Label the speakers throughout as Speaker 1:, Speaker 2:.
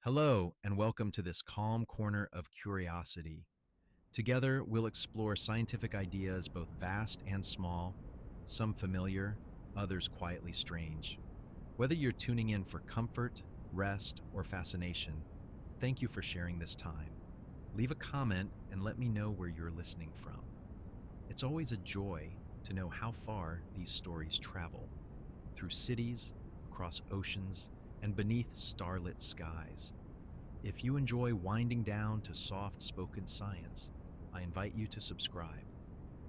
Speaker 1: Hello, and welcome to this calm corner of curiosity. Together, we'll explore scientific ideas both vast and small, some familiar, others quietly strange. Whether you're tuning in for comfort, rest, or fascination, thank you for sharing this time. Leave a comment and let me know where you're listening from. It's always a joy to know how far these stories travel through cities, across oceans, and beneath starlit skies. If you enjoy winding down to soft spoken science, I invite you to subscribe.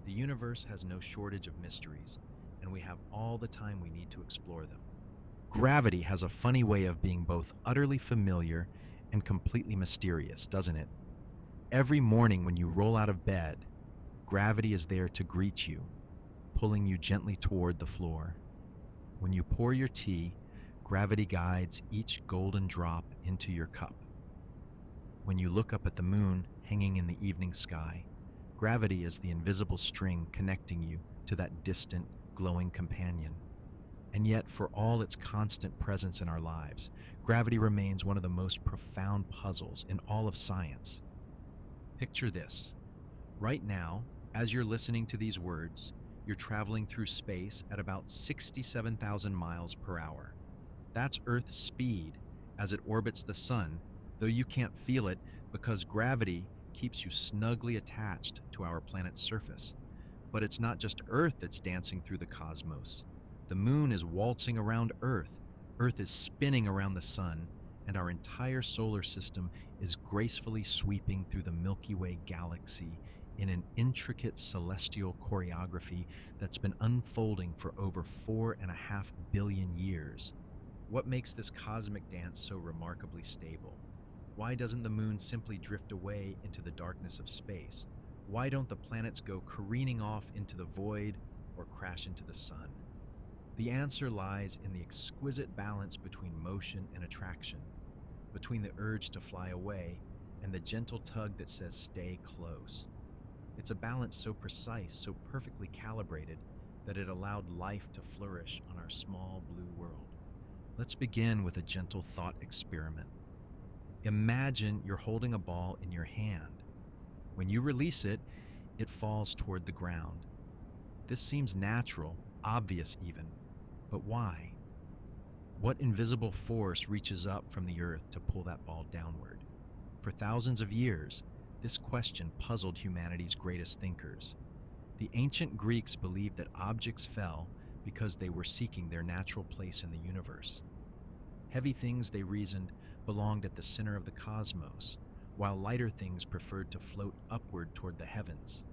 Speaker 1: The universe has no shortage of mysteries, and we have all the time we need to explore them. Gravity has a funny way of being both utterly familiar and completely mysterious, doesn't it? Every morning when you roll out of bed, gravity is there to greet you, pulling you gently toward the floor. When you pour your tea, gravity guides each golden drop into your cup. When you look up at the moon hanging in the evening sky, gravity is the invisible string connecting you to that distant, glowing companion. And yet, for all its constant presence in our lives, gravity remains one of the most profound puzzles in all of science. Picture this. Right now, as you're listening to these words, you're traveling through space at about 67,000 miles per hour. That's Earth's speed as it orbits the sun, though you can't feel it because gravity keeps you snugly attached to our planet's surface. But it's not just Earth that's dancing through the cosmos. The moon is waltzing around Earth, Earth is spinning around the sun, and our entire solar system is gracefully sweeping through the Milky Way galaxy in an intricate celestial choreography that's been unfolding for over 4.5 billion years. What makes this cosmic dance so remarkably stable? Why doesn't the moon simply drift away into the darkness of space? Why don't the planets go careening off into the void or crash into the sun? The answer lies in the exquisite balance between motion and attraction, between the urge to fly away and the gentle tug that says stay close. It's a balance so precise, so perfectly calibrated, that it allowed life to flourish on our small blue world. Let's begin with a gentle thought experiment. Imagine you're holding a ball in your hand. When you release it, it falls toward the ground. This seems natural, obvious even, but why? What invisible force reaches up from the earth to pull that ball downward? For thousands of years, this question puzzled humanity's greatest thinkers. The ancient Greeks believed that objects fell because they were seeking their natural place in the universe. Heavy things, they reasoned, belonged at the center of the cosmos, while lighter things preferred to float upward toward the heavens.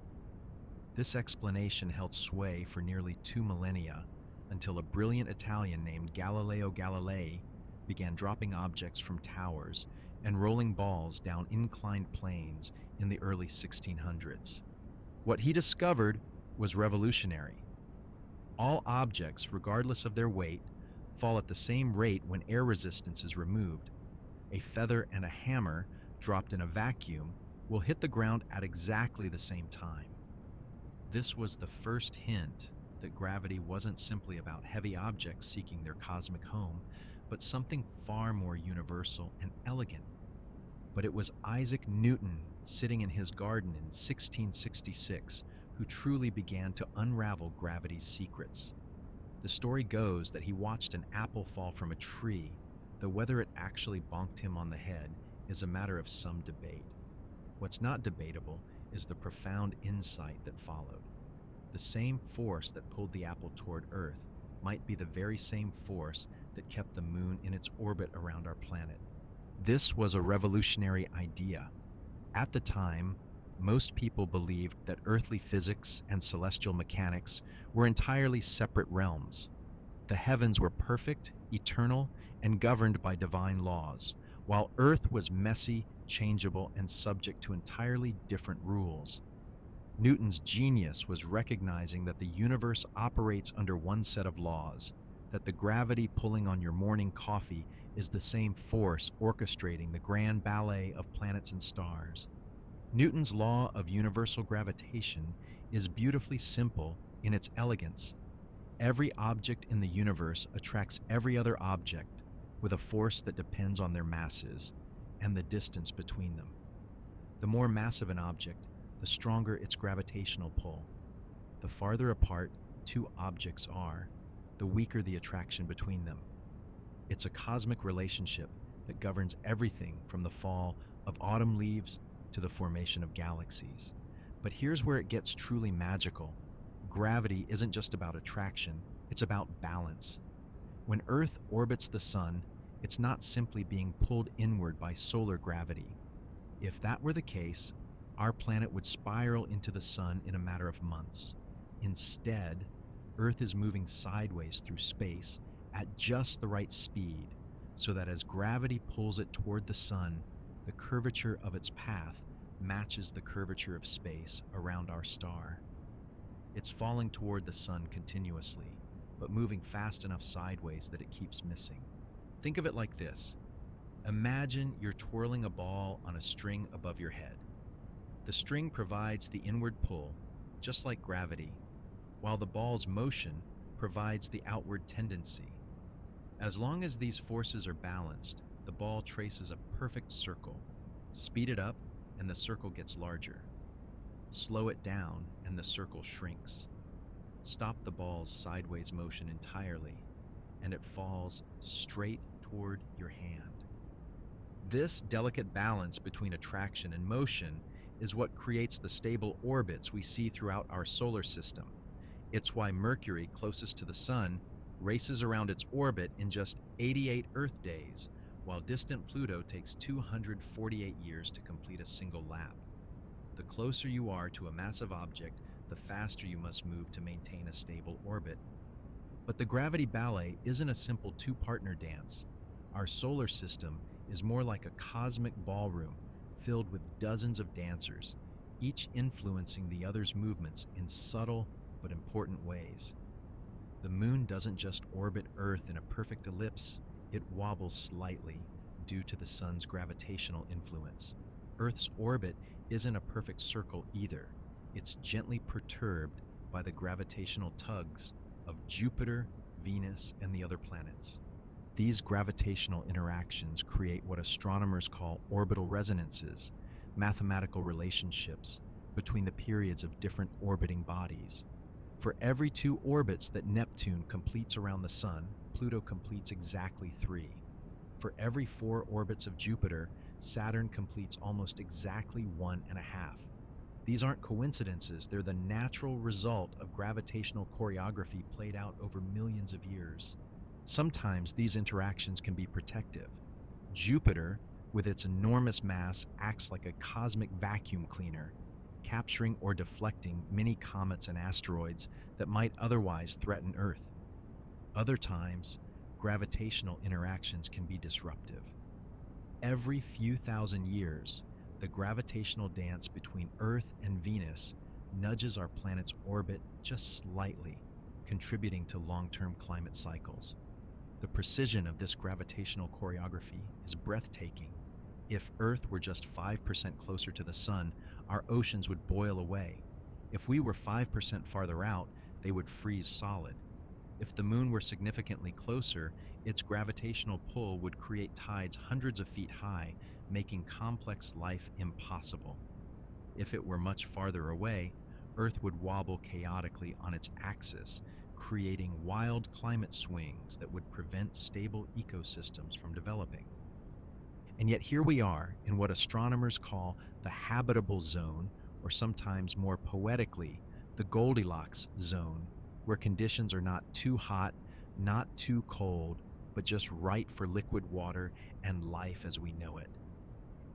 Speaker 1: This explanation held sway for nearly 2 millennia until a brilliant Italian named Galileo Galilei began dropping objects from towers and rolling balls down inclined planes in the early 1600s. What he discovered was revolutionary. All objects, regardless of their weight, fall at the same rate when air resistance is removed. A feather and a hammer dropped in a vacuum will hit the ground at exactly the same time. This was the first hint that gravity wasn't simply about heavy objects seeking their cosmic home, but something far more universal and elegant. But it was Isaac Newton, sitting in his garden in 1666, who truly began to unravel gravity's secrets. The story goes that he watched an apple fall from a tree, though whether it actually bonked him on the head is a matter of some debate. What's not debatable is the profound insight that followed. The same force that pulled the apple toward Earth might be the very same force that kept the moon in its orbit around our planet. This was a revolutionary idea. At the time, most people believed that earthly physics and celestial mechanics were entirely separate realms. The heavens were perfect, eternal, and governed by divine laws, while Earth was messy, changeable, and subject to entirely different rules. Newton's genius was recognizing that the universe operates under one set of laws, that the gravity pulling on your morning coffee is the same force orchestrating the grand ballet of planets and stars. Newton's law of universal gravitation is beautifully simple in its elegance. Every object in the universe attracts every other object with a force that depends on their masses, and the distance between them. The more massive an object, the stronger its gravitational pull. The farther apart two objects are, the weaker the attraction between them. It's a cosmic relationship that governs everything from the fall of autumn leaves to the formation of galaxies. But here's where it gets truly magical. Gravity isn't just about attraction, it's about balance. When Earth orbits the Sun, it's not simply being pulled inward by solar gravity. If that were the case, our planet would spiral into the Sun in a matter of months. Instead, Earth is moving sideways through space at just the right speed, so that as gravity pulls it toward the Sun, the curvature of its path matches the curvature of space around our star. It's falling toward the Sun continuously, but moving fast enough sideways that it keeps missing. Think of it like this. Imagine you're twirling a ball on a string above your head. The string provides the inward pull, just like gravity, while the ball's motion provides the outward tendency. As long as these forces are balanced, the ball traces a perfect circle. Speed it up, and the circle gets larger. Slow it down, and the circle shrinks. Stop the ball's sideways motion entirely, and it falls straight toward your hand. This delicate balance between attraction and motion is what creates the stable orbits we see throughout our solar system. It's why Mercury, closest to the Sun, races around its orbit in just 88 Earth days, while distant Pluto takes 248 years to complete a single lap. The closer you are to a massive object, the faster you must move to maintain a stable orbit. But the gravity ballet isn't a simple two-partner dance. Our solar system is more like a cosmic ballroom filled with dozens of dancers, each influencing the other's movements in subtle but important ways. The moon doesn't just orbit Earth in a perfect ellipse, it wobbles slightly due to the sun's gravitational influence. Earth's orbit isn't a perfect circle either. It's gently perturbed by the gravitational tugs of Jupiter, Venus, and the other planets. These gravitational interactions create what astronomers call orbital resonances, mathematical relationships between the periods of different orbiting bodies. For every 2 orbits that Neptune completes around the Sun, Pluto completes exactly 3. For every 4 orbits of Jupiter, Saturn completes almost exactly 1.5. These aren't coincidences, they're the natural result of gravitational choreography played out over millions of years. Sometimes these interactions can be protective. Jupiter, with its enormous mass, acts like a cosmic vacuum cleaner, capturing or deflecting many comets and asteroids that might otherwise threaten Earth. Other times, gravitational interactions can be disruptive. Every few thousand years, the gravitational dance between Earth and Venus nudges our planet's orbit just slightly, contributing to long-term climate cycles. The precision of this gravitational choreography is breathtaking. If Earth were just 5% closer to the Sun, our oceans would boil away. If we were 5% farther out, they would freeze solid. If the Moon were significantly closer, its gravitational pull would create tides hundreds of feet high, making complex life impossible. If it were much farther away, Earth would wobble chaotically on its axis, creating wild climate swings that would prevent stable ecosystems from developing. And yet here we are in what astronomers call the habitable zone, or sometimes more poetically, the Goldilocks zone, where conditions are not too hot, not too cold, but just right for liquid water and life as we know it.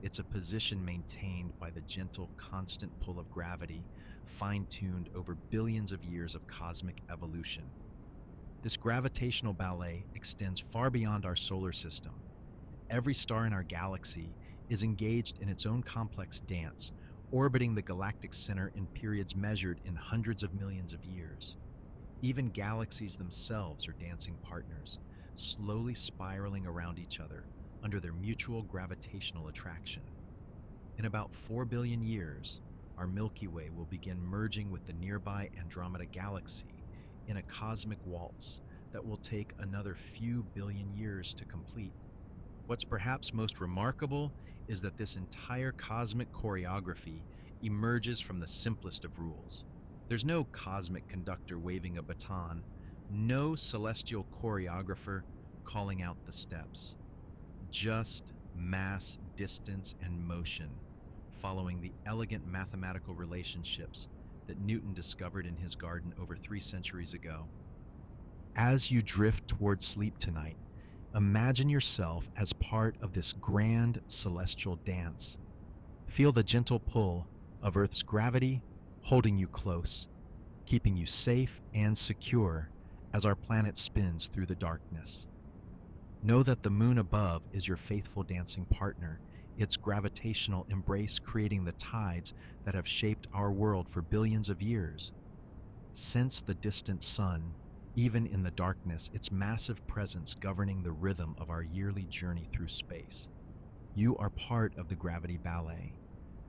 Speaker 1: It's a position maintained by the gentle, constant pull of gravity, fine-tuned over billions of years of cosmic evolution. This gravitational ballet extends far beyond our solar system. Every star in our galaxy is engaged in its own complex dance, orbiting the galactic center in periods measured in hundreds of millions of years. Even galaxies themselves are dancing partners, slowly spiraling around each other under their mutual gravitational attraction. In about 4 billion years, our Milky Way will begin merging with the nearby Andromeda Galaxy in a cosmic waltz that will take another few billion years to complete. What's perhaps most remarkable is that this entire cosmic choreography emerges from the simplest of rules. There's no cosmic conductor waving a baton, no celestial choreographer calling out the steps, just mass, distance, and motion, following the elegant mathematical relationships that Newton discovered in his garden over 3 centuries ago. As you drift towards sleep tonight, imagine yourself as part of this grand celestial dance. Feel the gentle pull of Earth's gravity holding you close, keeping you safe and secure as our planet spins through the darkness. Know that the moon above is your faithful dancing partner, its gravitational embrace creating the tides that have shaped our world for billions of years. Sense the distant sun, even in the darkness, its massive presence governing the rhythm of our yearly journey through space. You are part of the gravity ballet,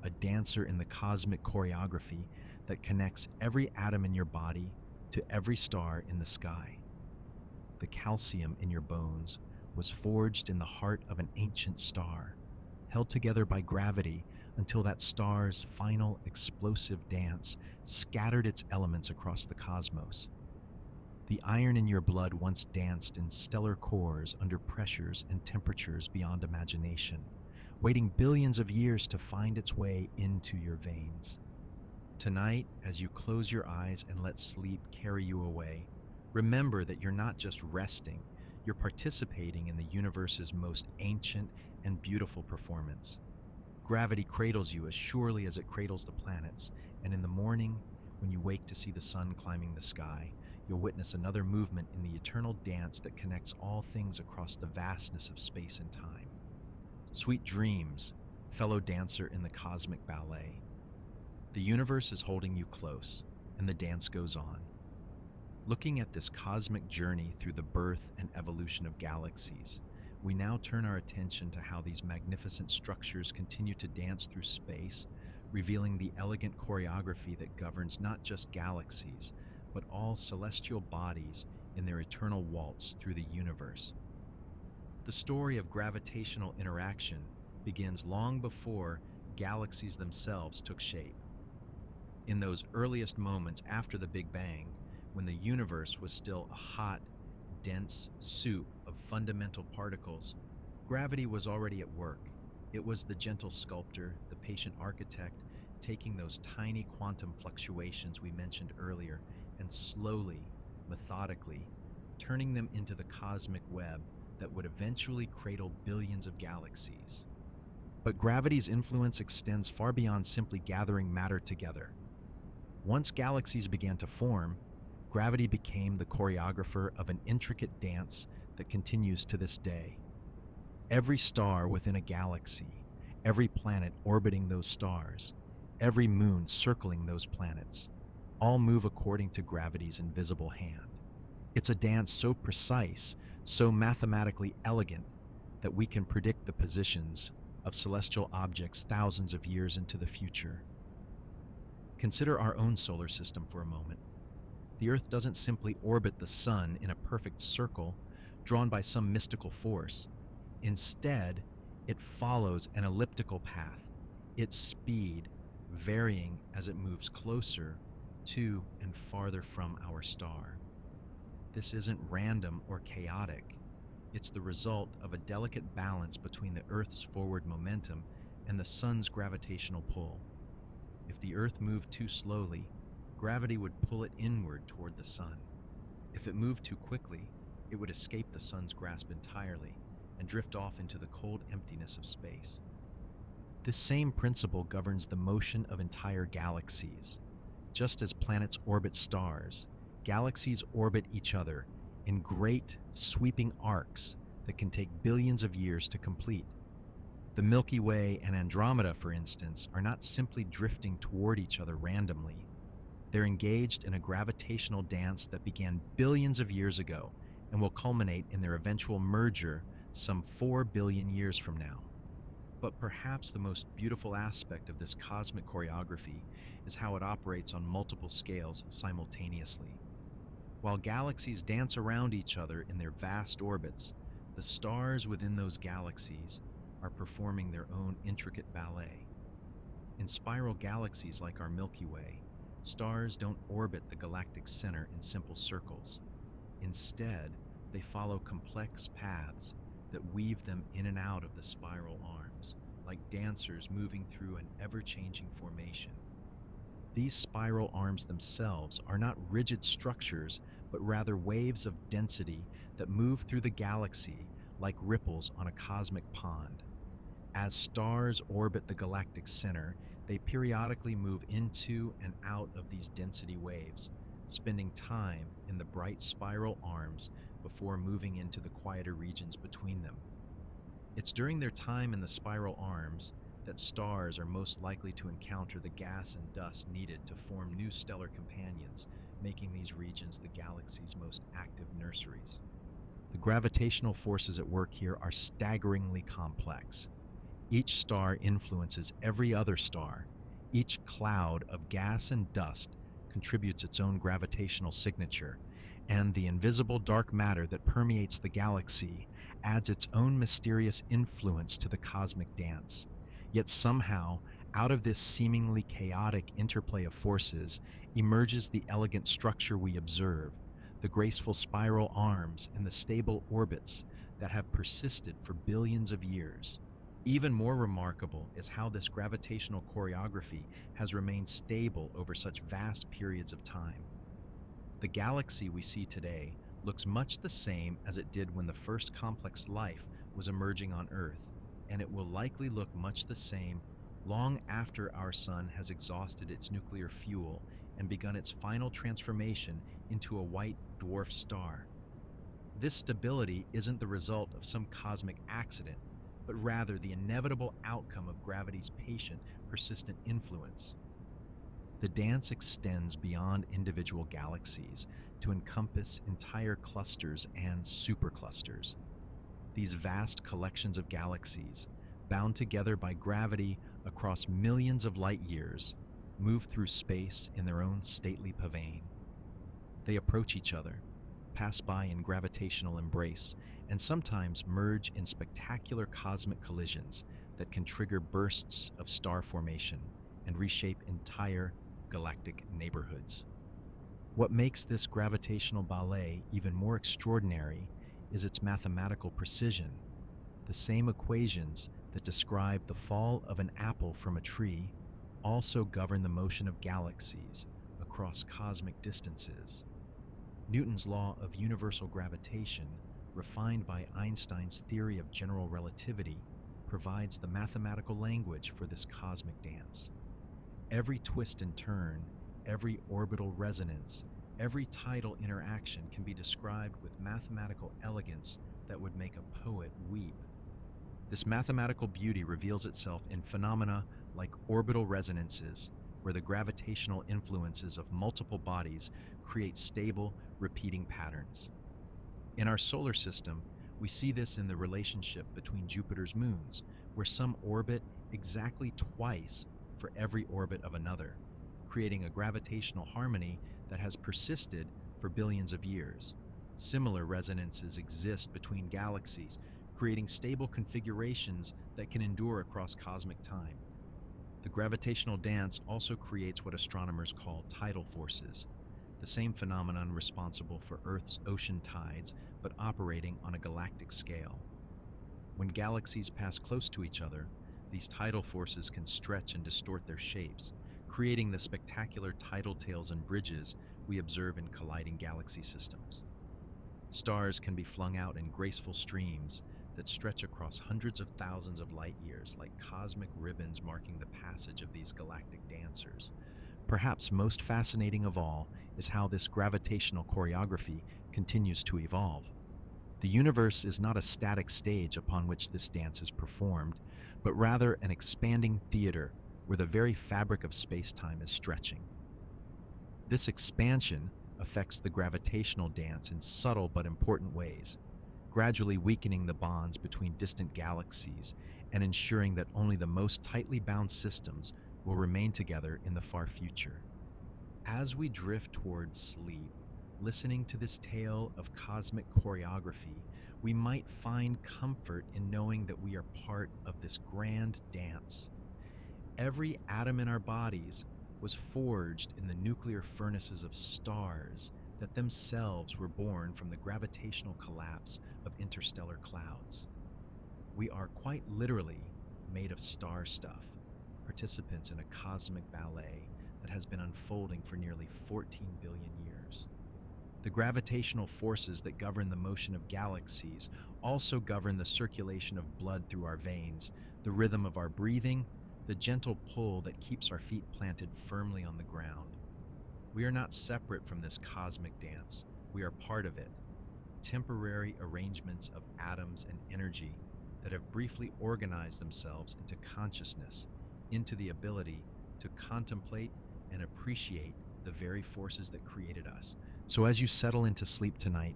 Speaker 1: a dancer in the cosmic choreography that connects every atom in your body to every star in the sky. The calcium in your bones was forged in the heart of an ancient star, held together by gravity until that star's final explosive dance scattered its elements across the cosmos. The iron in your blood once danced in stellar cores under pressures and temperatures beyond imagination, waiting billions of years to find its way into your veins. Tonight, as you close your eyes and let sleep carry you away, remember that you're not just resting, you're participating in the universe's most ancient and beautiful performance. Gravity cradles you as surely as it cradles the planets, and in the morning, when you wake to see the sun climbing the sky, you'll witness another movement in the eternal dance that connects all things across the vastness of space and time. Sweet dreams, fellow dancer in the cosmic ballet. The universe is holding you close, and the dance goes on. Looking at this cosmic journey through the birth and evolution of galaxies, we now turn our attention to how these magnificent structures continue to dance through space, revealing the elegant choreography that governs not just galaxies, but all celestial bodies in their eternal waltz through the universe. The story of gravitational interaction begins long before galaxies themselves took shape. In those earliest moments after the Big Bang, when the universe was still a hot, dense soup of fundamental particles, gravity was already at work. It was the gentle sculptor, the patient architect, taking those tiny quantum fluctuations we mentioned earlier and slowly, methodically, turning them into the cosmic web that would eventually cradle billions of galaxies. But gravity's influence extends far beyond simply gathering matter together. Once galaxies began to form, gravity became the choreographer of an intricate dance that continues to this day. Every star within a galaxy, every planet orbiting those stars, every moon circling those planets, all move according to gravity's invisible hand. It's a dance so precise, so mathematically elegant, that we can predict the positions of celestial objects thousands of years into the future. Consider our own solar system for a moment. The Earth doesn't simply orbit the sun in a perfect circle drawn by some mystical force. Instead, it follows an elliptical path, its speed varying as it moves closer to and farther from our star. This isn't random or chaotic. It's the result of a delicate balance between the Earth's forward momentum and the sun's gravitational pull. If the Earth moved too slowly, gravity would pull it inward toward the sun. If it moved too quickly, it would escape the sun's grasp entirely and drift off into the cold emptiness of space. This same principle governs the motion of entire galaxies. Just as planets orbit stars, galaxies orbit each other in great, sweeping arcs that can take billions of years to complete. The Milky Way and Andromeda, for instance, are not simply drifting toward each other randomly. They're engaged in a gravitational dance that began billions of years ago and will culminate in their eventual merger some 4 billion years from now. But perhaps the most beautiful aspect of this cosmic choreography is how it operates on multiple scales simultaneously. While galaxies dance around each other in their vast orbits, The stars within those galaxies are performing their own intricate ballet. In spiral galaxies like our Milky Way, stars don't orbit the galactic center in simple circles. Instead, they follow complex paths that weave them in and out of the spiral arms, like dancers moving through an ever-changing formation. These spiral arms themselves are not rigid structures, but rather waves of density that move through the galaxy like ripples on a cosmic pond. As stars orbit the galactic center, they periodically move into and out of these density waves, spending time in the bright spiral arms before moving into the quieter regions between them. It's during their time in the spiral arms that stars are most likely to encounter the gas and dust needed to form new stellar companions, making these regions the galaxy's most active nurseries. The gravitational forces at work here are staggeringly complex. Each star influences every other star. Each cloud of gas and dust contributes its own gravitational signature, and the invisible dark matter that permeates the galaxy adds its own mysterious influence to the cosmic dance. Yet somehow, out of this seemingly chaotic interplay of forces, emerges the elegant structure we observe, the graceful spiral arms and the stable orbits that have persisted for billions of years. Even more remarkable is how this gravitational choreography has remained stable over such vast periods of time. The galaxy we see today looks much the same as it did when the first complex life was emerging on Earth, and it will likely look much the same long after our sun has exhausted its nuclear fuel and begun its final transformation into a white dwarf star. This stability isn't the result of some cosmic accident, but rather the inevitable outcome of gravity's patient, persistent influence. The dance extends beyond individual galaxies to encompass entire clusters and superclusters. These vast collections of galaxies, bound together by gravity across millions of light years, move through space in their own stately pavane. They approach each other, pass by in gravitational embrace, and sometimes merge in spectacular cosmic collisions that can trigger bursts of star formation and reshape entire galactic neighborhoods. What makes this gravitational ballet even more extraordinary is its mathematical precision. The same equations that describe the fall of an apple from a tree also govern the motion of galaxies across cosmic distances. Newton's law of universal gravitation, refined by Einstein's theory of general relativity, provides the mathematical language for this cosmic dance. Every twist and turn, every orbital resonance, every tidal interaction can be described with mathematical elegance that would make a poet weep. This mathematical beauty reveals itself in phenomena like orbital resonances, where the gravitational influences of multiple bodies create stable, repeating patterns. In our solar system, we see this in the relationship between Jupiter's moons, where some orbit exactly twice for every orbit of another, creating a gravitational harmony that has persisted for billions of years. Similar resonances exist between galaxies, creating stable configurations that can endure across cosmic time. The gravitational dance also creates what astronomers call tidal forces, the same phenomenon responsible for Earth's ocean tides, but operating on a galactic scale. When galaxies pass close to each other, these tidal forces can stretch and distort their shapes, creating the spectacular tidal tails and bridges we observe in colliding galaxy systems. Stars can be flung out in graceful streams that stretch across hundreds of thousands of light years like cosmic ribbons marking the passage of these galactic dancers. Perhaps most fascinating of all is how this gravitational choreography continues to evolve. The universe is not a static stage upon which this dance is performed, but rather an expanding theater where the very fabric of space-time is stretching. This expansion affects the gravitational dance in subtle but important ways, gradually weakening the bonds between distant galaxies and ensuring that only the most tightly bound systems will remain together in the far future. As we drift towards sleep, listening to this tale of cosmic choreography, we might find comfort in knowing that we are part of this grand dance. Every atom in our bodies was forged in the nuclear furnaces of stars that themselves were born from the gravitational collapse of interstellar clouds. We are quite literally made of star stuff, participants in a cosmic ballet that has been unfolding for nearly 14 billion years. The gravitational forces that govern the motion of galaxies also govern the circulation of blood through our veins, the rhythm of our breathing, the gentle pull that keeps our feet planted firmly on the ground. We are not separate from this cosmic dance. We are part of it, temporary arrangements of atoms and energy that have briefly organized themselves into consciousness, into the ability to contemplate and appreciate the very forces that created us. So as you settle into sleep tonight,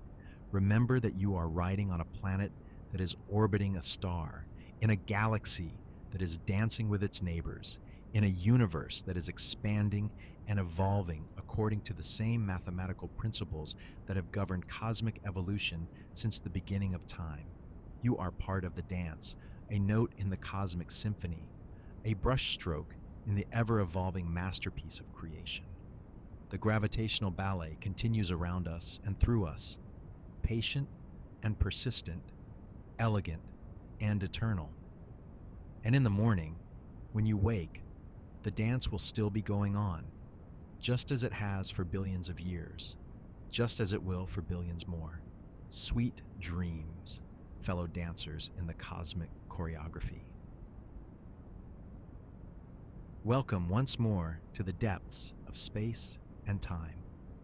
Speaker 1: remember that you are riding on a planet that is orbiting a star, in a galaxy that is dancing with its neighbors, in a universe that is expanding and evolving according to the same mathematical principles that have governed cosmic evolution since the beginning of time. You are part of the dance, a note in the cosmic symphony, a brushstroke in the ever-evolving masterpiece of creation. The gravitational ballet continues around us and through us, patient and persistent, elegant and eternal. And in the morning, when you wake, the dance will still be going on, just as it has for billions of years, just as it will for billions more. Sweet dreams, fellow dancers in the cosmic choreography. Welcome once more to the depths of space and time,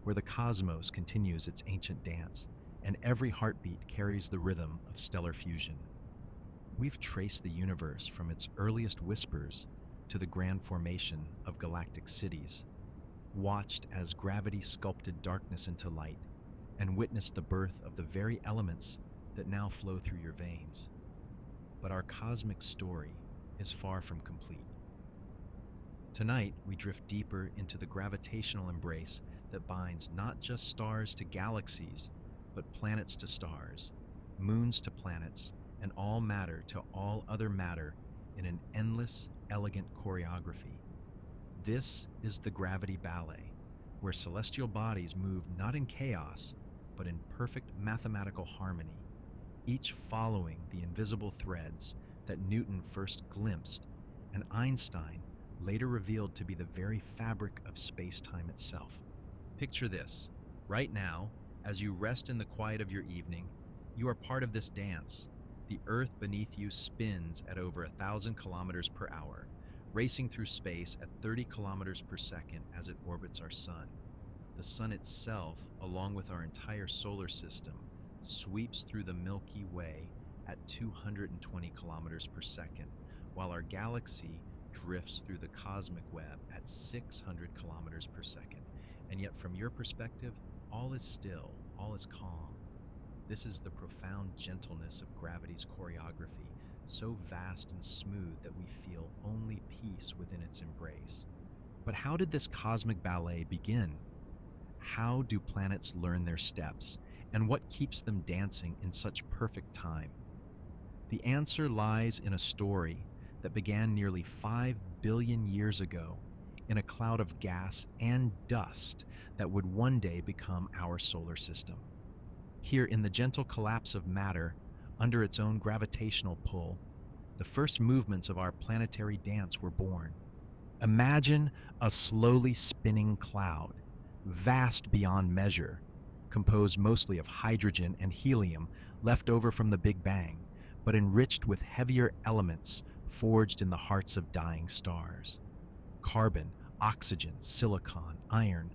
Speaker 1: where the cosmos continues its ancient dance, and every heartbeat carries the rhythm of stellar fusion. We've traced the universe from its earliest whispers to the grand formation of galactic cities, watched as gravity sculpted darkness into light, and witnessed the birth of the very elements that now flow through your veins. But our cosmic story is far from complete. Tonight, we drift deeper into the gravitational embrace that binds not just stars to galaxies, but planets to stars, moons to planets, and all matter to all other matter in an endless, elegant choreography. This is the gravity ballet, where celestial bodies move not in chaos, but in perfect mathematical harmony, each following the invisible threads that Newton first glimpsed and Einstein later revealed to be the very fabric of space-time itself. Picture this. Right now, as you rest in the quiet of your evening, you are part of this dance. The Earth beneath you spins at over 1,000 kilometers per hour, racing through space at 30 kilometers per second as it orbits our sun. The sun itself, along with our entire solar system, sweeps through the Milky Way at 220 kilometers per second, while our galaxy drifts through the cosmic web at 600 kilometers per second. And yet from your perspective, all is still, all is calm. This is the profound gentleness of gravity's choreography, so vast and smooth that we feel only peace within its embrace. But how did this cosmic ballet begin? How do planets learn their steps, and what keeps them dancing in such perfect time? The answer lies in a story that began nearly 5 billion years ago in a cloud of gas and dust that would one day become our solar system. Here, in the gentle collapse of matter, under its own gravitational pull, the first movements of our planetary dance were born. Imagine a slowly spinning cloud, vast beyond measure, composed mostly of hydrogen and helium left over from the Big Bang, but enriched with heavier elements forged in the hearts of dying stars. Carbon, oxygen, silicon, iron,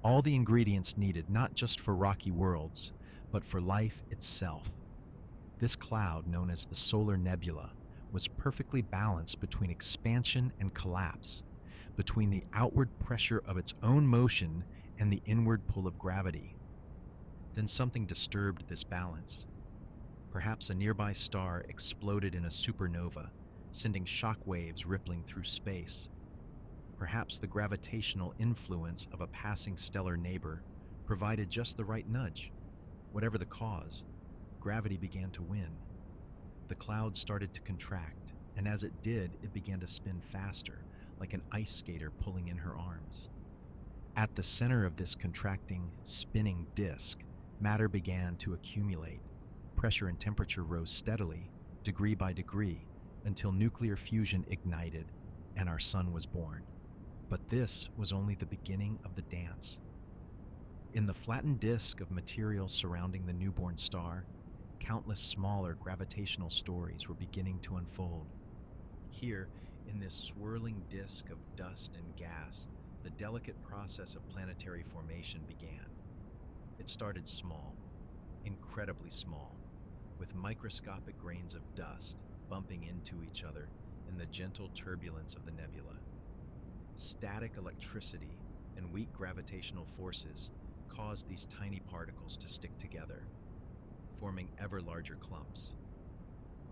Speaker 1: all the ingredients needed not just for rocky worlds, but for life itself. This cloud, known as the solar nebula, was perfectly balanced between expansion and collapse, between the outward pressure of its own motion and the inward pull of gravity. Then something disturbed this balance. Perhaps a nearby star exploded in a supernova, sending shock waves rippling through space. Perhaps the gravitational influence of a passing stellar neighbor provided just the right nudge. Whatever the cause, gravity began to win. The cloud started to contract, and as it did, it began to spin faster, like an ice skater pulling in her arms. At the center of this contracting, spinning disk, matter began to accumulate. Pressure and temperature rose steadily, degree by degree, until nuclear fusion ignited and our sun was born. But this was only the beginning of the dance. In the flattened disk of material surrounding the newborn star, countless smaller gravitational stories were beginning to unfold. Here, in this swirling disk of dust and gas, the delicate process of planetary formation began. It started small, incredibly small, with microscopic grains of dust bumping into each other in the gentle turbulence of the nebula. Static electricity and weak gravitational forces caused these tiny particles to stick together, forming ever larger clumps.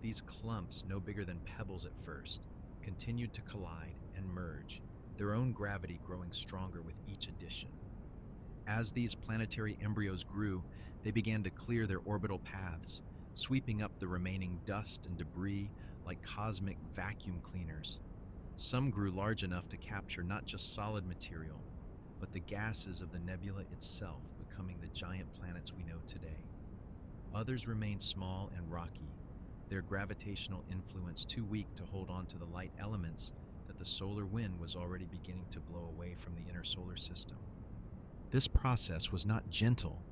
Speaker 1: These clumps, no bigger than pebbles at first, continued to collide and merge, their own gravity growing stronger with each addition. As these planetary embryos grew, they began to clear their orbital paths, sweeping up the remaining dust and debris like cosmic vacuum cleaners. Some grew large enough to capture not just solid material, but the gases of the nebula itself, becoming the giant planets we know today. Others remained small and rocky, their gravitational influence too weak to hold on to the light elements that the solar wind was already beginning to blow away from the inner solar system. This process was not gentle.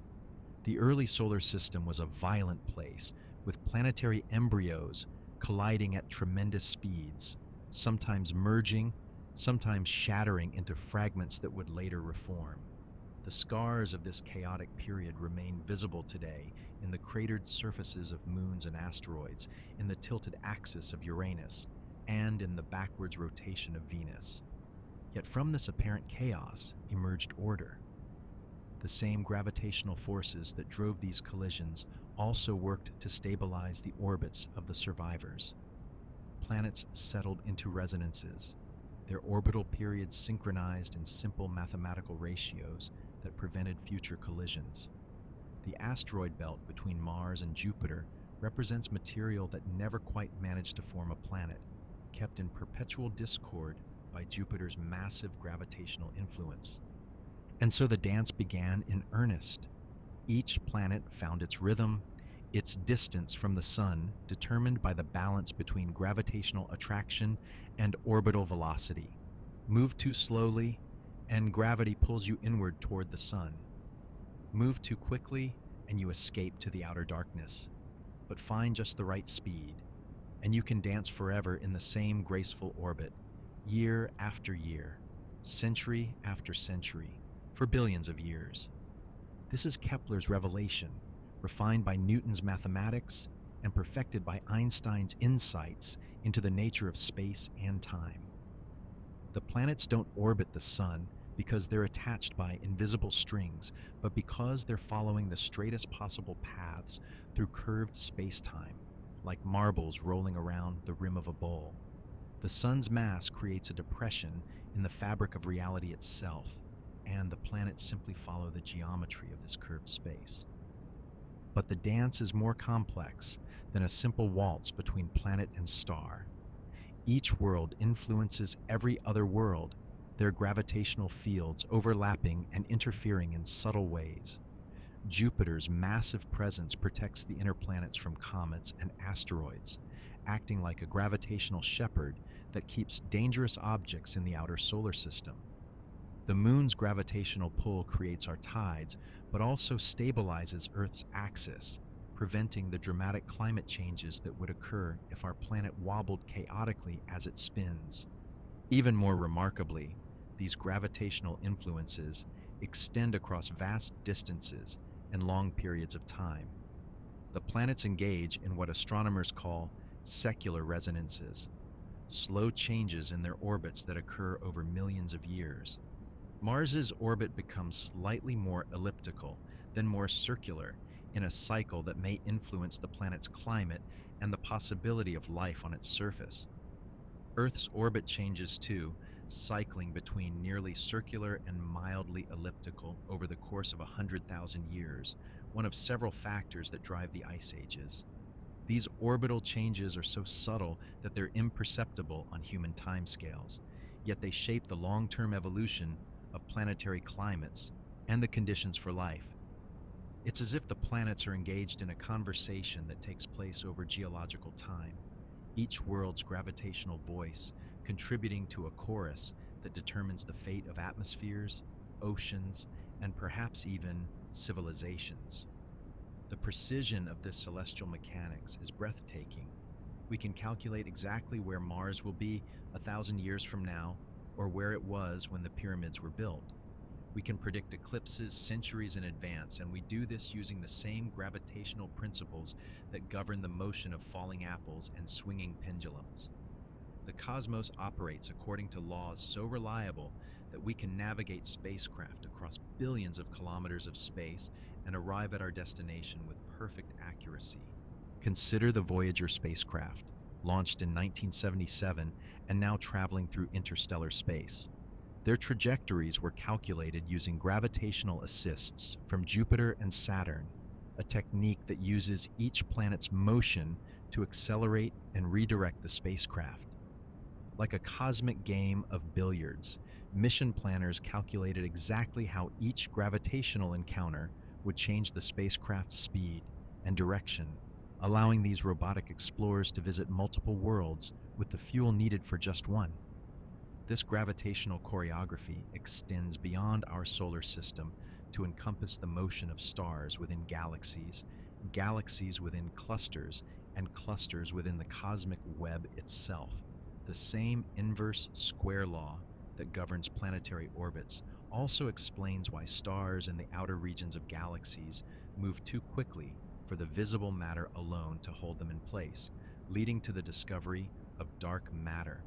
Speaker 1: The early solar system was a violent place, with planetary embryos colliding at tremendous speeds, sometimes merging, sometimes shattering into fragments that would later reform. The scars of this chaotic period remain visible today in the cratered surfaces of moons and asteroids, in the tilted axis of Uranus, and in the backwards rotation of Venus. Yet from this apparent chaos emerged order. The same gravitational forces that drove these collisions also worked to stabilize the orbits of the survivors. Planets settled into resonances, their orbital periods synchronized in simple mathematical ratios that prevented future collisions. The asteroid belt between Mars and Jupiter represents material that never quite managed to form a planet, kept in perpetual discord by Jupiter's massive gravitational influence. And so the dance began in earnest. Each planet found its rhythm, its distance from the sun determined by the balance between gravitational attraction and orbital velocity. Move too slowly, and gravity pulls you inward toward the sun. Move too quickly, and you escape to the outer darkness. But find just the right speed, and you can dance forever in the same graceful orbit, year after year, century after century, for billions of years. This is Kepler's revelation, refined by Newton's mathematics and perfected by Einstein's insights into the nature of space and time. The planets don't orbit the sun because they're attached by invisible strings, but because they're following the straightest possible paths through curved space-time, like marbles rolling around the rim of a bowl. The sun's mass creates a depression in the fabric of reality itself, and the planets simply follow the geometry of this curved space. But the dance is more complex than a simple waltz between planet and star. Each world influences every other world, their gravitational fields overlapping and interfering in subtle ways. Jupiter's massive presence protects the inner planets from comets and asteroids, acting like a gravitational shepherd that keeps dangerous objects in the outer solar system. The moon's gravitational pull creates our tides, but also stabilizes Earth's axis, preventing the dramatic climate changes that would occur if our planet wobbled chaotically as it spins. Even more remarkably, these gravitational influences extend across vast distances and long periods of time. The planets engage in what astronomers call secular resonances, slow changes in their orbits that occur over millions of years. Mars's orbit becomes slightly more elliptical, then more circular, in a cycle that may influence the planet's climate and the possibility of life on its surface. Earth's orbit changes too, cycling between nearly circular and mildly elliptical over the course of 100,000 years, one of several factors that drive the ice ages. These orbital changes are so subtle that they're imperceptible on human timescales, yet they shape the long-term evolution of planetary climates and the conditions for life. It's as if the planets are engaged in a conversation that takes place over geological time, each world's gravitational voice contributing to a chorus that determines the fate of atmospheres, oceans, and perhaps even civilizations. The precision of this celestial mechanics is breathtaking. We can calculate exactly where Mars will be 1,000 years from now, or where it was when the pyramids were built. We can predict eclipses centuries in advance, and we do this using the same gravitational principles that govern the motion of falling apples and swinging pendulums. The cosmos operates according to laws so reliable that we can navigate spacecraft across billions of kilometers of space and arrive at our destination with perfect accuracy. Consider the Voyager spacecraft, launched in 1977 and now traveling through interstellar space. Their trajectories were calculated using gravitational assists from Jupiter and Saturn, a technique that uses each planet's motion to accelerate and redirect the spacecraft. Like a cosmic game of billiards, mission planners calculated exactly how each gravitational encounter would change the spacecraft's speed and direction, allowing these robotic explorers to visit multiple worlds with the fuel needed for just one. This gravitational choreography extends beyond our solar system to encompass the motion of stars within galaxies, galaxies within clusters, and clusters within the cosmic web itself. The same inverse square law that governs planetary orbits also explains why stars in the outer regions of galaxies move too quickly for the visible matter alone to hold them in place, leading to the discovery of dark matter.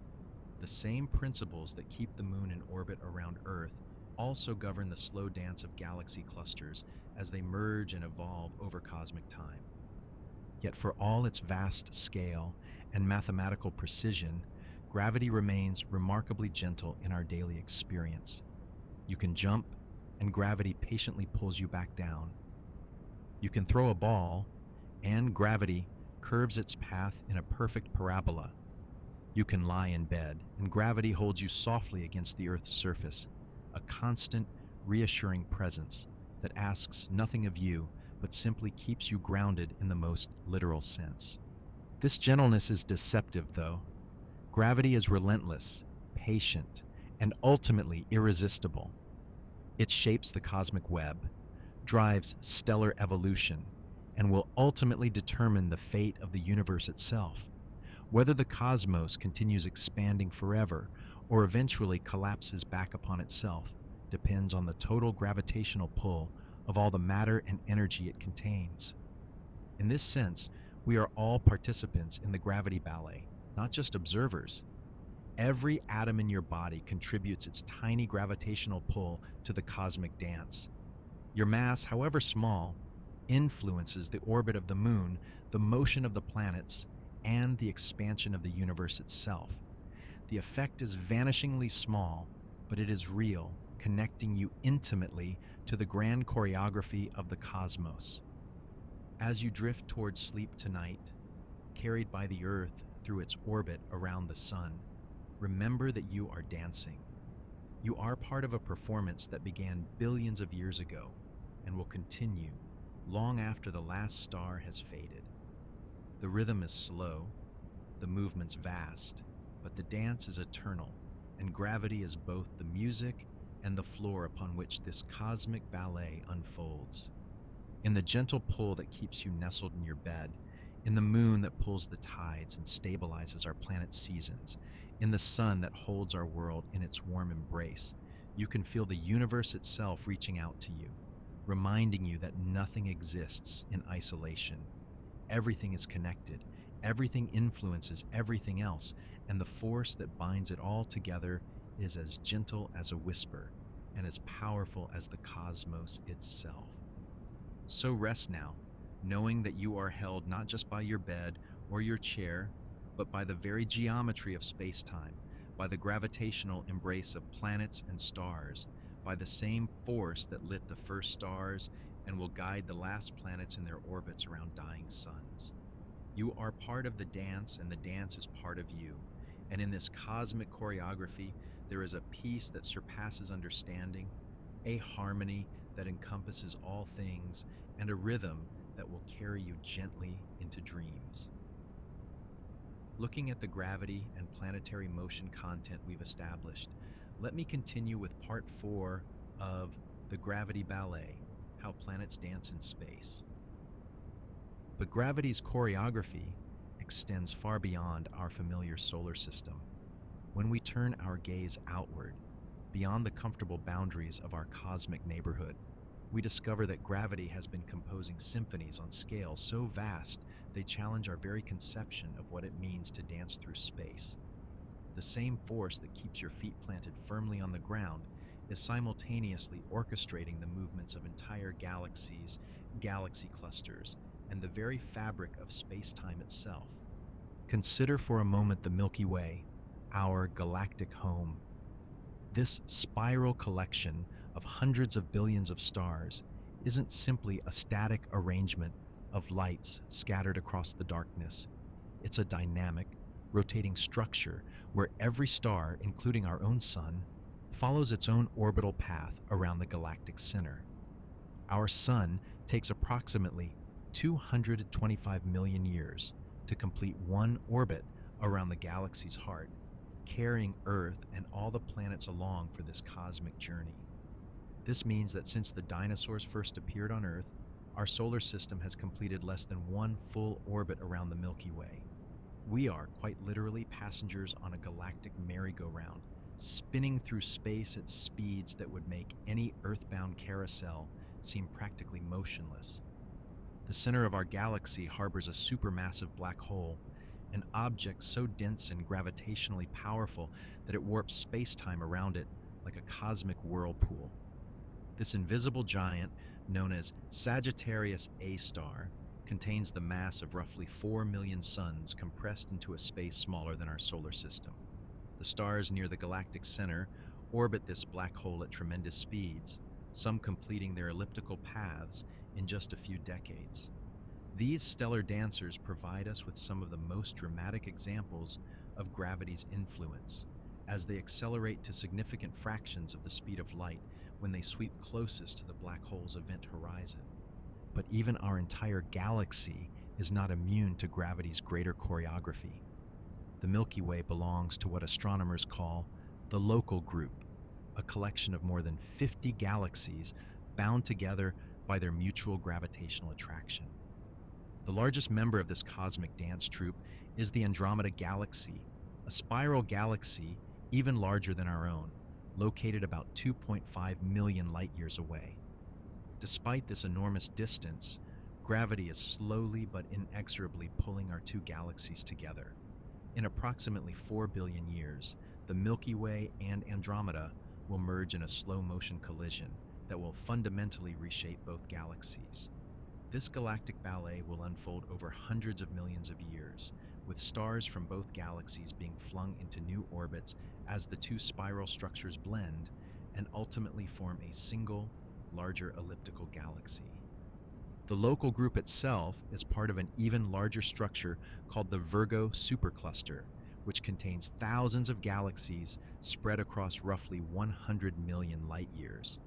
Speaker 1: The same principles that keep the moon in orbit around Earth also govern the slow dance of galaxy clusters as they merge and evolve over cosmic time. Yet for all its vast scale and mathematical precision, gravity remains remarkably gentle in our daily experience. You can jump, and gravity patiently pulls you back down. You can throw a ball, and gravity curves its path in a perfect parabola. You can lie in bed, and gravity holds you softly against the Earth's surface, a constant, reassuring presence that asks nothing of you but simply keeps you grounded in the most literal sense. This gentleness is deceptive, though. Gravity is relentless, patient, and ultimately irresistible. It shapes the cosmic web, drives stellar evolution, and will ultimately determine the fate of the universe itself. Whether the cosmos continues expanding forever or eventually collapses back upon itself depends on the total gravitational pull of all the matter and energy it contains. In this sense, we are all participants in the gravity ballet, not just observers. Every atom in your body contributes its tiny gravitational pull to the cosmic dance. Your mass, however small, influences the orbit of the moon, the motion of the planets, and the expansion of the universe itself. The effect is vanishingly small, but it is real, connecting you intimately to the grand choreography of the cosmos. As you drift towards sleep tonight, carried by the Earth through its orbit around the sun, remember that you are dancing. You are part of a performance that began billions of years ago and will continue long after the last star has faded. The rhythm is slow, the movement's vast, but the dance is eternal, and gravity is both the music and the floor upon which this cosmic ballet unfolds. In the gentle pull that keeps you nestled in your bed, in the moon that pulls the tides and stabilizes our planet's seasons, in the sun that holds our world in its warm embrace, you can feel the universe itself reaching out to you, reminding you that nothing exists in isolation. Everything is connected, everything influences everything else, and the force that binds it all together is as gentle as a whisper and as powerful as the cosmos itself. So rest now, knowing that you are held not just by your bed or your chair, but by the very geometry of space-time, by the gravitational embrace of planets and stars, by the same force that lit the first stars and will guide the last planets in their orbits around dying suns. You are part of the dance, and the dance is part of you. And in this cosmic choreography, there is a peace that surpasses understanding, a harmony that encompasses all things, and a rhythm that will carry you gently into dreams. Looking at the gravity and planetary motion content we've established, let me continue with part 4 of the Gravity Ballet, How Planets Dance in Space. But gravity's choreography extends far beyond our familiar solar system. When we turn our gaze outward, beyond the comfortable boundaries of our cosmic neighborhood, we discover that gravity has been composing symphonies on scales so vast they challenge our very conception of what it means to dance through space. The same force that keeps your feet planted firmly on the ground is simultaneously orchestrating the movements of entire galaxies, galaxy clusters, and the very fabric of space-time itself. Consider for a moment the Milky Way, our galactic home. This spiral collection of hundreds of billions of stars isn't simply a static arrangement of lights scattered across the darkness. It's a dynamic, rotating structure where every star, including our own sun, follows its own orbital path around the galactic center. Our sun takes approximately 225 million years to complete one orbit around the galaxy's heart, carrying Earth and all the planets along for this cosmic journey. This means that since the dinosaurs first appeared on Earth, our solar system has completed less than one full orbit around the Milky Way. We are, quite literally, passengers on a galactic merry-go-round, spinning through space at speeds that would make any Earthbound carousel seem practically motionless. The center of our galaxy harbors a supermassive black hole, an object so dense and gravitationally powerful that it warps space-time around it like a cosmic whirlpool. This invisible giant, known as Sagittarius A star, contains the mass of roughly 4 million suns compressed into a space smaller than our solar system. The stars near the galactic center orbit this black hole at tremendous speeds, some completing their elliptical paths in just a few decades. These stellar dancers provide us with some of the most dramatic examples of gravity's influence, as they accelerate to significant fractions of the speed of light when they sweep closest to the black hole's event horizon. But even our entire galaxy is not immune to gravity's greater choreography. The Milky Way belongs to what astronomers call the local group, a collection of more than 50 galaxies bound together by their mutual gravitational attraction. The largest member of this cosmic dance troupe is the Andromeda Galaxy, a spiral galaxy even larger than our own, located about 2.5 million light-years away. Despite this enormous distance, gravity is slowly but inexorably pulling our two galaxies together. In approximately 4 billion years, the Milky Way and Andromeda will merge in a slow-motion collision that will fundamentally reshape both galaxies. This galactic ballet will unfold over hundreds of millions of years, with stars from both galaxies being flung into new orbits as the two spiral structures blend and ultimately form a single, larger elliptical galaxy. The local group itself is part of an even larger structure called the Virgo supercluster, which contains thousands of galaxies spread across roughly 100 million light-years.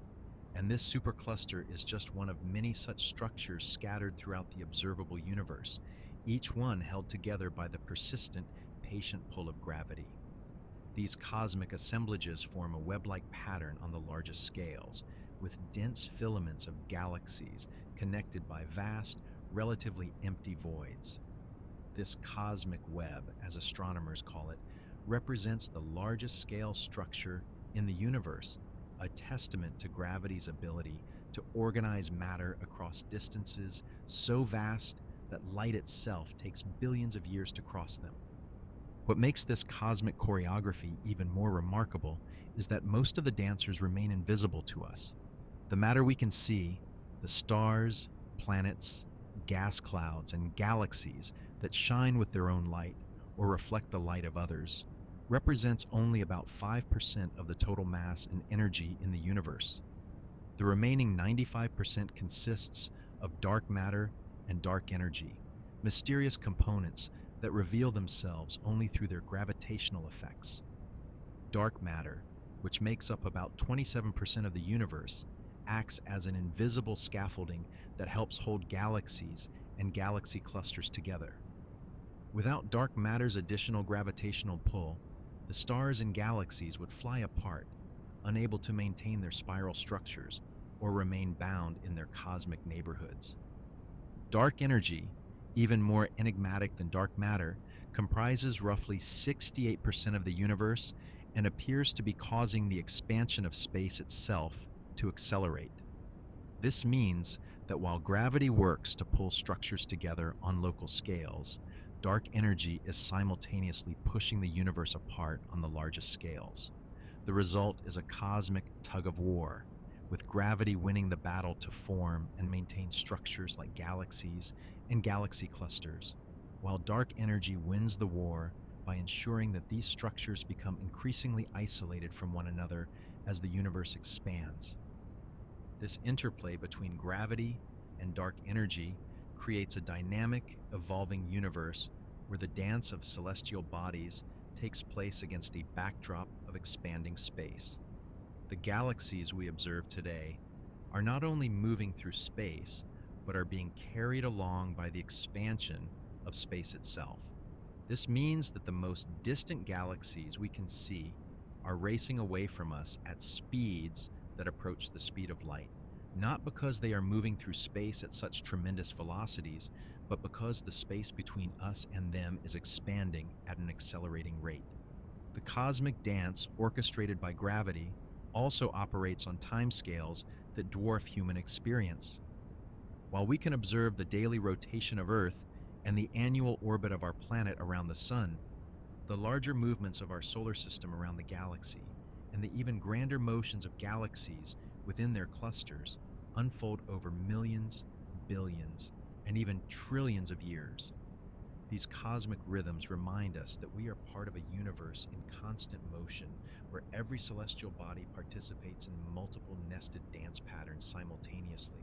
Speaker 1: And this supercluster is just one of many such structures scattered throughout the observable universe, each one held together by the persistent, patient pull of gravity. These cosmic assemblages form a web-like pattern on the largest scales, with dense filaments of galaxies connected by vast, relatively empty voids. This cosmic web, as astronomers call it, represents the largest scale structure in the universe, a testament to gravity's ability to organize matter across distances so vast that light itself takes billions of years to cross them. What makes this cosmic choreography even more remarkable is that most of the dancers remain invisible to us. The matter we can see, the stars, planets, gas clouds, and galaxies that shine with their own light or reflect the light of others, represents only about 5% of the total mass and energy in the universe. The remaining 95% consists of dark matter and dark energy, mysterious components that reveal themselves only through their gravitational effects. Dark matter, which makes up about 27% of the universe, acts as an invisible scaffolding that helps hold galaxies and galaxy clusters together. Without dark matter's additional gravitational pull, the stars and galaxies would fly apart, unable to maintain their spiral structures or remain bound in their cosmic neighborhoods. Dark energy, even more enigmatic than dark matter, comprises roughly 68% of the universe and appears to be causing the expansion of space itself to accelerate. This means that while gravity works to pull structures together on local scales, dark energy is simultaneously pushing the universe apart on the largest scales. The result is a cosmic tug of war, with gravity winning the battle to form and maintain structures like galaxies and galaxy clusters, while dark energy wins the war by ensuring that these structures become increasingly isolated from one another as the universe expands. This interplay between gravity and dark energy creates a dynamic, evolving universe where the dance of celestial bodies takes place against a backdrop of expanding space. The galaxies we observe today are not only moving through space, but are being carried along by the expansion of space itself. This means that the most distant galaxies we can see are racing away from us at speeds that approach the speed of light, not because they are moving through space at such tremendous velocities, but because the space between us and them is expanding at an accelerating rate. The cosmic dance orchestrated by gravity also operates on timescales that dwarf human experience. While we can observe the daily rotation of Earth and the annual orbit of our planet around the Sun, the larger movements of our solar system around the galaxy and the even grander motions of galaxies within their clusters unfold over millions, billions, and even trillions of years. These cosmic rhythms remind us that we are part of a universe in constant motion, where every celestial body participates in multiple nested dance patterns simultaneously.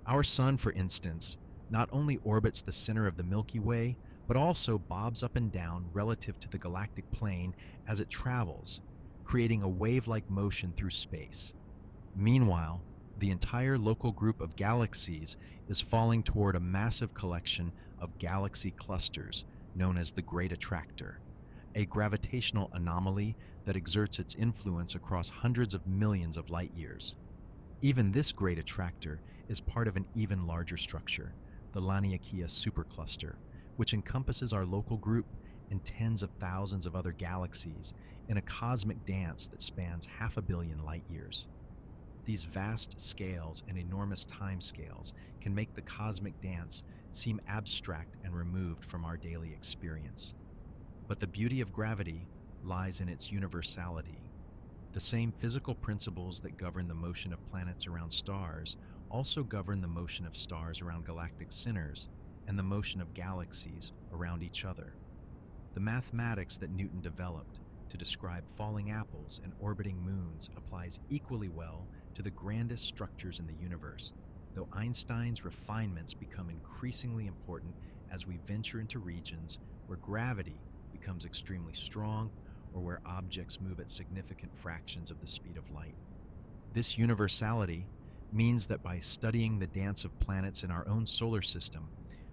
Speaker 1: Our Sun, for instance, not only orbits the center of the Milky Way, but also bobs up and down relative to the galactic plane as it travels, creating a wave-like motion through space. Meanwhile, the entire local group of galaxies is falling toward a massive collection of galaxy clusters known as the Great Attractor, a gravitational anomaly that exerts its influence across hundreds of millions of light years. Even this Great Attractor is part of an even larger structure, the Laniakea supercluster, which encompasses our local group and tens of thousands of other galaxies in a cosmic dance that spans 500 million light years. These vast scales and enormous time scales can make the cosmic dance seem abstract and removed from our daily experience. But the beauty of gravity lies in its universality. The same physical principles that govern the motion of planets around stars also govern the motion of stars around galactic centers and the motion of galaxies around each other. The mathematics that Newton developed to describe falling apples and orbiting moons applies equally well to the grandest structures in the universe, though Einstein's refinements become increasingly important as we venture into regions where gravity becomes extremely strong or where objects move at significant fractions of the speed of light. This universality means that by studying the dance of planets in our own solar system,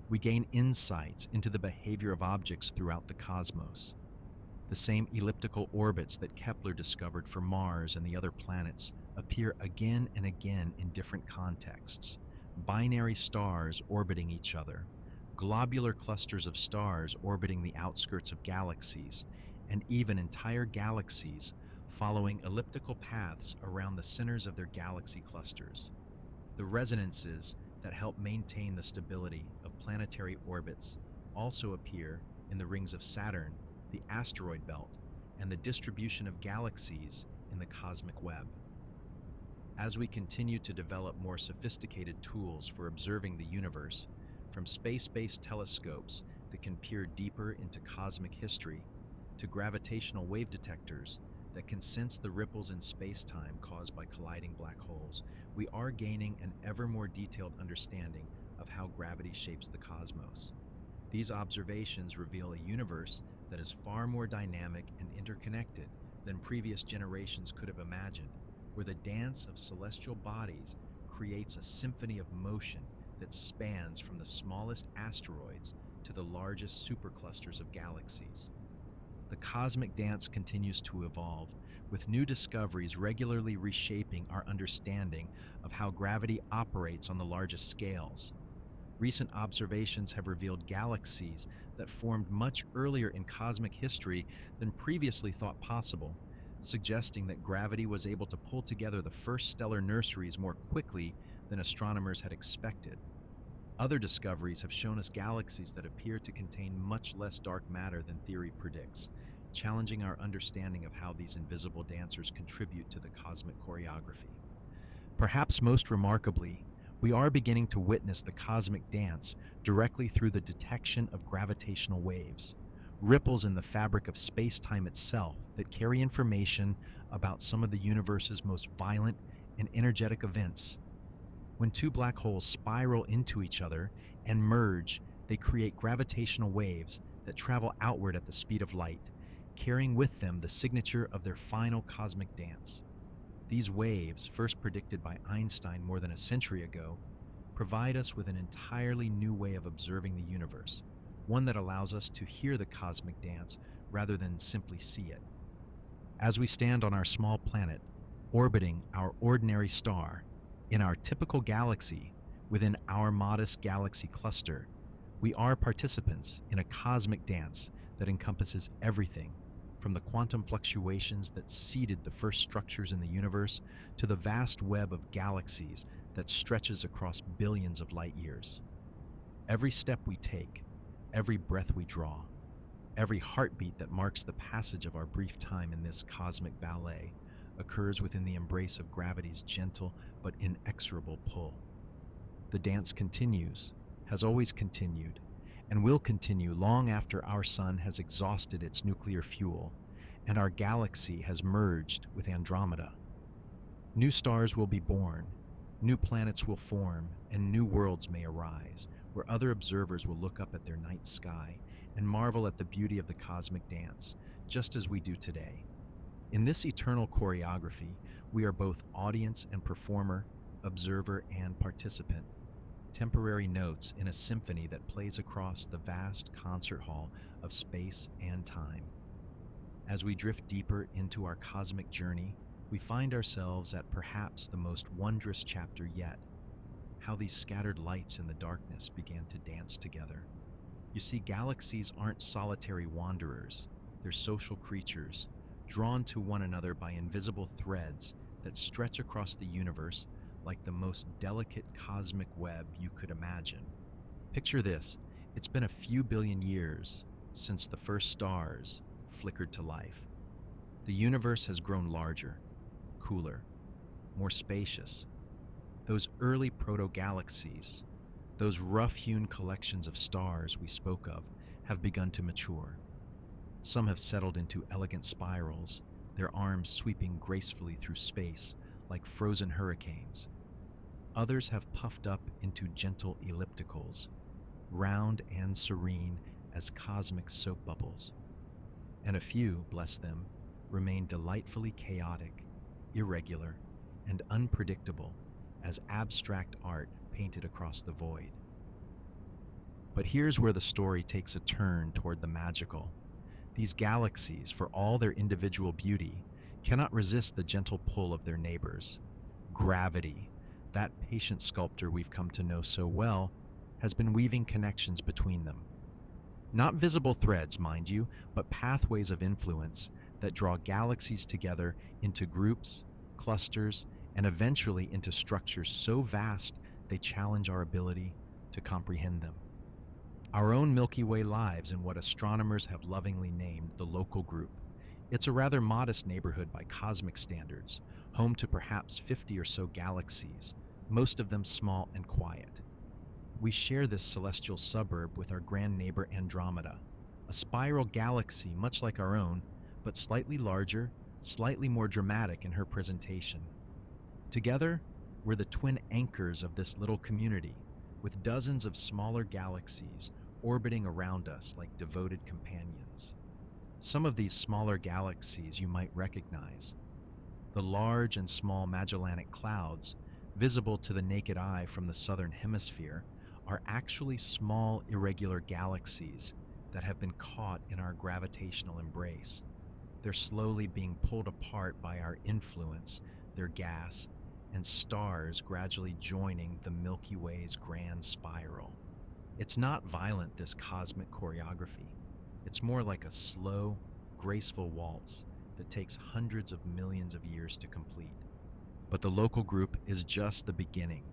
Speaker 1: we gain insights into the behavior of objects throughout the cosmos. The same elliptical orbits that Kepler discovered for Mars and the other planets appear again and again in different contexts. Binary stars orbiting each other, globular clusters of stars orbiting the outskirts of galaxies, and even entire galaxies following elliptical paths around the centers of their galaxy clusters. The resonances that help maintain the stability of planetary orbits also appear in the rings of Saturn, the asteroid belt, and the distribution of galaxies in the cosmic web. As we continue to develop more sophisticated tools for observing the universe, from space-based telescopes that can peer deeper into cosmic history, to gravitational wave detectors that can sense the ripples in space-time caused by colliding black holes, we are gaining an ever more detailed understanding of how gravity shapes the cosmos. These observations reveal a universe that is far more dynamic and interconnected than previous generations could have imagined, where the dance of celestial bodies creates a symphony of motion that spans from the smallest asteroids to the largest superclusters of galaxies. The cosmic dance continues to evolve, with new discoveries regularly reshaping our understanding of how gravity operates on the largest scales. Recent observations have revealed galaxies that formed much earlier in cosmic history than previously thought possible, suggesting that gravity was able to pull together the first stellar nurseries more quickly than astronomers had expected. Other discoveries have shown us galaxies that appear to contain much less dark matter than theory predicts, challenging our understanding of how these invisible dancers contribute to the cosmic choreography. Perhaps most remarkably, we are beginning to witness the cosmic dance directly through the detection of gravitational waves, ripples in the fabric of space-time itself that carry information about some of the universe's most violent and energetic events. When two black holes spiral into each other and merge, they create gravitational waves that travel outward at the speed of light, carrying with them the signature of their final cosmic dance. These waves, first predicted by Einstein more than a century ago, provide us with an entirely new way of observing the universe, one that allows us to hear the cosmic dance rather than simply see it. As we stand on our small planet, orbiting our ordinary star, in our typical galaxy, within our modest galaxy cluster, we are participants in a cosmic dance that encompasses everything from the quantum fluctuations that seeded the first structures in the universe to the vast web of galaxies that stretches across billions of light years. Every step we take, every breath we draw, every heartbeat that marks the passage of our brief time in this cosmic ballet occurs within the embrace of gravity's gentle but inexorable pull. The dance continues, has always continued, and will continue long after our sun has exhausted its nuclear fuel and our galaxy has merged with Andromeda. New stars will be born, new planets will form, and new worlds may arise, where other observers will look up at their night sky and marvel at the beauty of the cosmic dance, just as we do today. In this eternal choreography, we are both audience and performer, observer and participant, temporary notes in a symphony that plays across the vast concert hall of space and time. As we drift deeper into our cosmic journey, we find ourselves at perhaps the most wondrous chapter yet, how these scattered lights in the darkness began to dance together. You see, galaxies aren't solitary wanderers, they're social creatures, drawn to one another by invisible threads that stretch across the universe like the most delicate cosmic web you could imagine. Picture this, it's been a few billion years since the first stars flickered to life. The universe has grown larger, cooler, more spacious. Those early proto-galaxies, those rough-hewn collections of stars we spoke of, have begun to mature. Some have settled into elegant spirals, their arms sweeping gracefully through space like frozen hurricanes. Others have puffed up into gentle ellipticals, round and serene as cosmic soap bubbles. And a few, bless them, remain delightfully chaotic, irregular, and unpredictable as abstract art painted across the void. But here's where the story takes a turn toward the magical. These galaxies, for all their individual beauty, cannot resist the gentle pull of their neighbors. Gravity, that patient sculptor we've come to know so well, has been weaving connections between them. Not visible threads, mind you, but pathways of influence that draw galaxies together into groups, clusters, and eventually into structures so vast they challenge our ability to comprehend them. Our own Milky Way lives in what astronomers have lovingly named the local group. It's a rather modest neighborhood by cosmic standards, home to perhaps 50 or so galaxies, most of them small and quiet. We share this celestial suburb with our grand neighbor Andromeda, a spiral galaxy much like our own, but slightly larger, slightly more dramatic in her presentation. Together, we're the twin anchors of this little community, with dozens of smaller galaxies orbiting around us like devoted companions. Some of these smaller galaxies you might recognize. The large and small Magellanic Clouds, visible to the naked eye from the southern hemisphere, are actually small irregular galaxies that have been caught in our gravitational embrace. They're slowly being pulled apart by our influence, their gas, and stars gradually joining the Milky Way's grand spiral. It's not violent, this cosmic choreography. It's more like a slow, graceful waltz that takes hundreds of millions of years to complete. But the local group is just the beginning.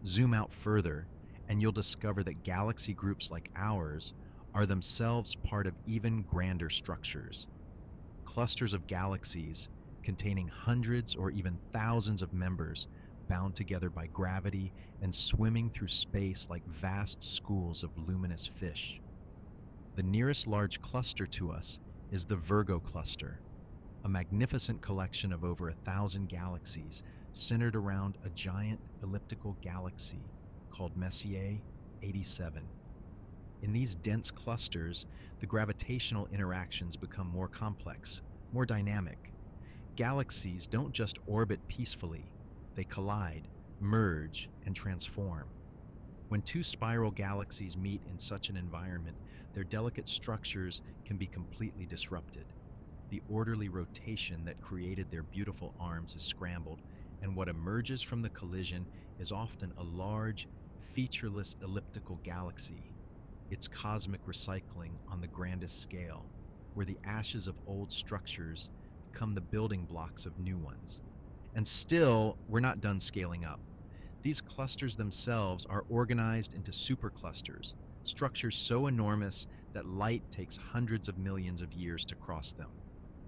Speaker 1: Zoom out further, and you'll discover that galaxy groups like ours are themselves part of even grander structures. Clusters of galaxies containing hundreds or even thousands of members bound together by gravity and swimming through space like vast schools of luminous fish. The nearest large cluster to us is the Virgo cluster, a magnificent collection of over 1,000 galaxies centered around a giant elliptical galaxy called Messier 87. In these dense clusters, the gravitational interactions become more complex, more dynamic. Galaxies don't just orbit peacefully, they collide, merge, and transform. When two spiral galaxies meet in such an environment, their delicate structures can be completely disrupted. The orderly rotation that created their beautiful arms is scrambled, and what emerges from the collision is often a large, featureless elliptical galaxy. It's cosmic recycling on the grandest scale, where the ashes of old structures become the building blocks of new ones. And still, we're not done scaling up. These clusters themselves are organized into superclusters, structures so enormous that light takes hundreds of millions of years to cross them.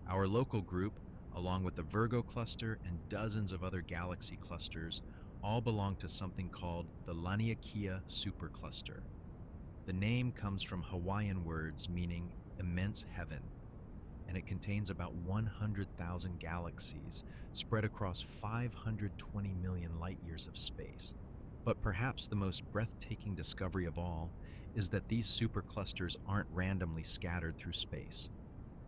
Speaker 1: Our local group, along with the Virgo cluster and dozens of other galaxy clusters, all belong to something called the Laniakea supercluster. The name comes from Hawaiian words meaning immense heaven, and it contains about 100,000 galaxies spread across 520 million light-years of space. But perhaps the most breathtaking discovery of all is that these superclusters aren't randomly scattered through space.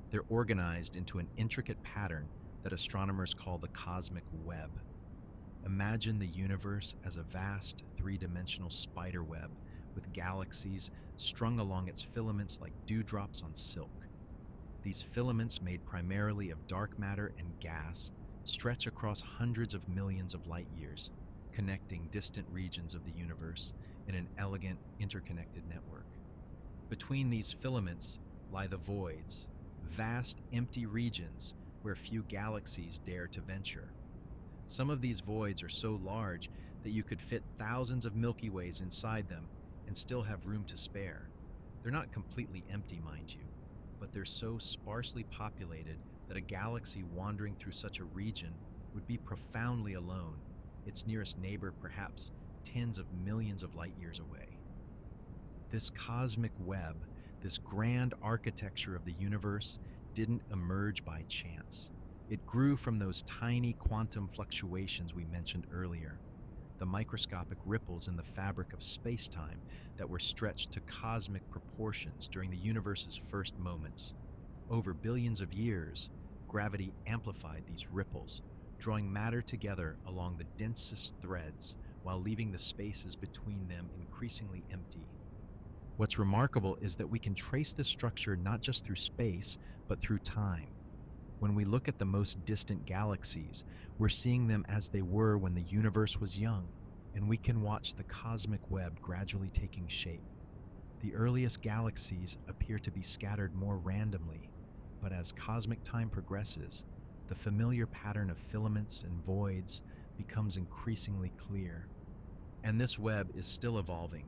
Speaker 1: They're organized into an intricate pattern that astronomers call the cosmic web. Imagine the universe as a vast three-dimensional spider web with galaxies strung along its filaments like dewdrops on silk. These filaments, made primarily of dark matter and gas, stretch across hundreds of millions of light years, connecting distant regions of the universe in an elegant, interconnected network. Between these filaments lie the voids, vast, empty regions where few galaxies dare to venture. Some of these voids are so large that you could fit thousands of Milky Ways inside them and still have room to spare. They're not completely empty, mind you, but they're so sparsely populated that a galaxy wandering through such a region would be profoundly alone, its nearest neighbor perhaps tens of millions of light years away. This cosmic web, this grand architecture of the universe, didn't emerge by chance. It grew from those tiny quantum fluctuations we mentioned earlier, the microscopic ripples in the fabric of space-time that were stretched to cosmic proportions during the universe's first moments. Over billions of years, gravity amplified these ripples, drawing matter together along the densest threads while leaving the spaces between them increasingly empty. What's remarkable is that we can trace this structure not just through space, but through time. When we look at the most distant galaxies, we're seeing them as they were when the universe was young, and we can watch the cosmic web gradually taking shape. The earliest galaxies appear to be scattered more randomly, but as cosmic time progresses, the familiar pattern of filaments and voids becomes increasingly clear. And this web is still evolving.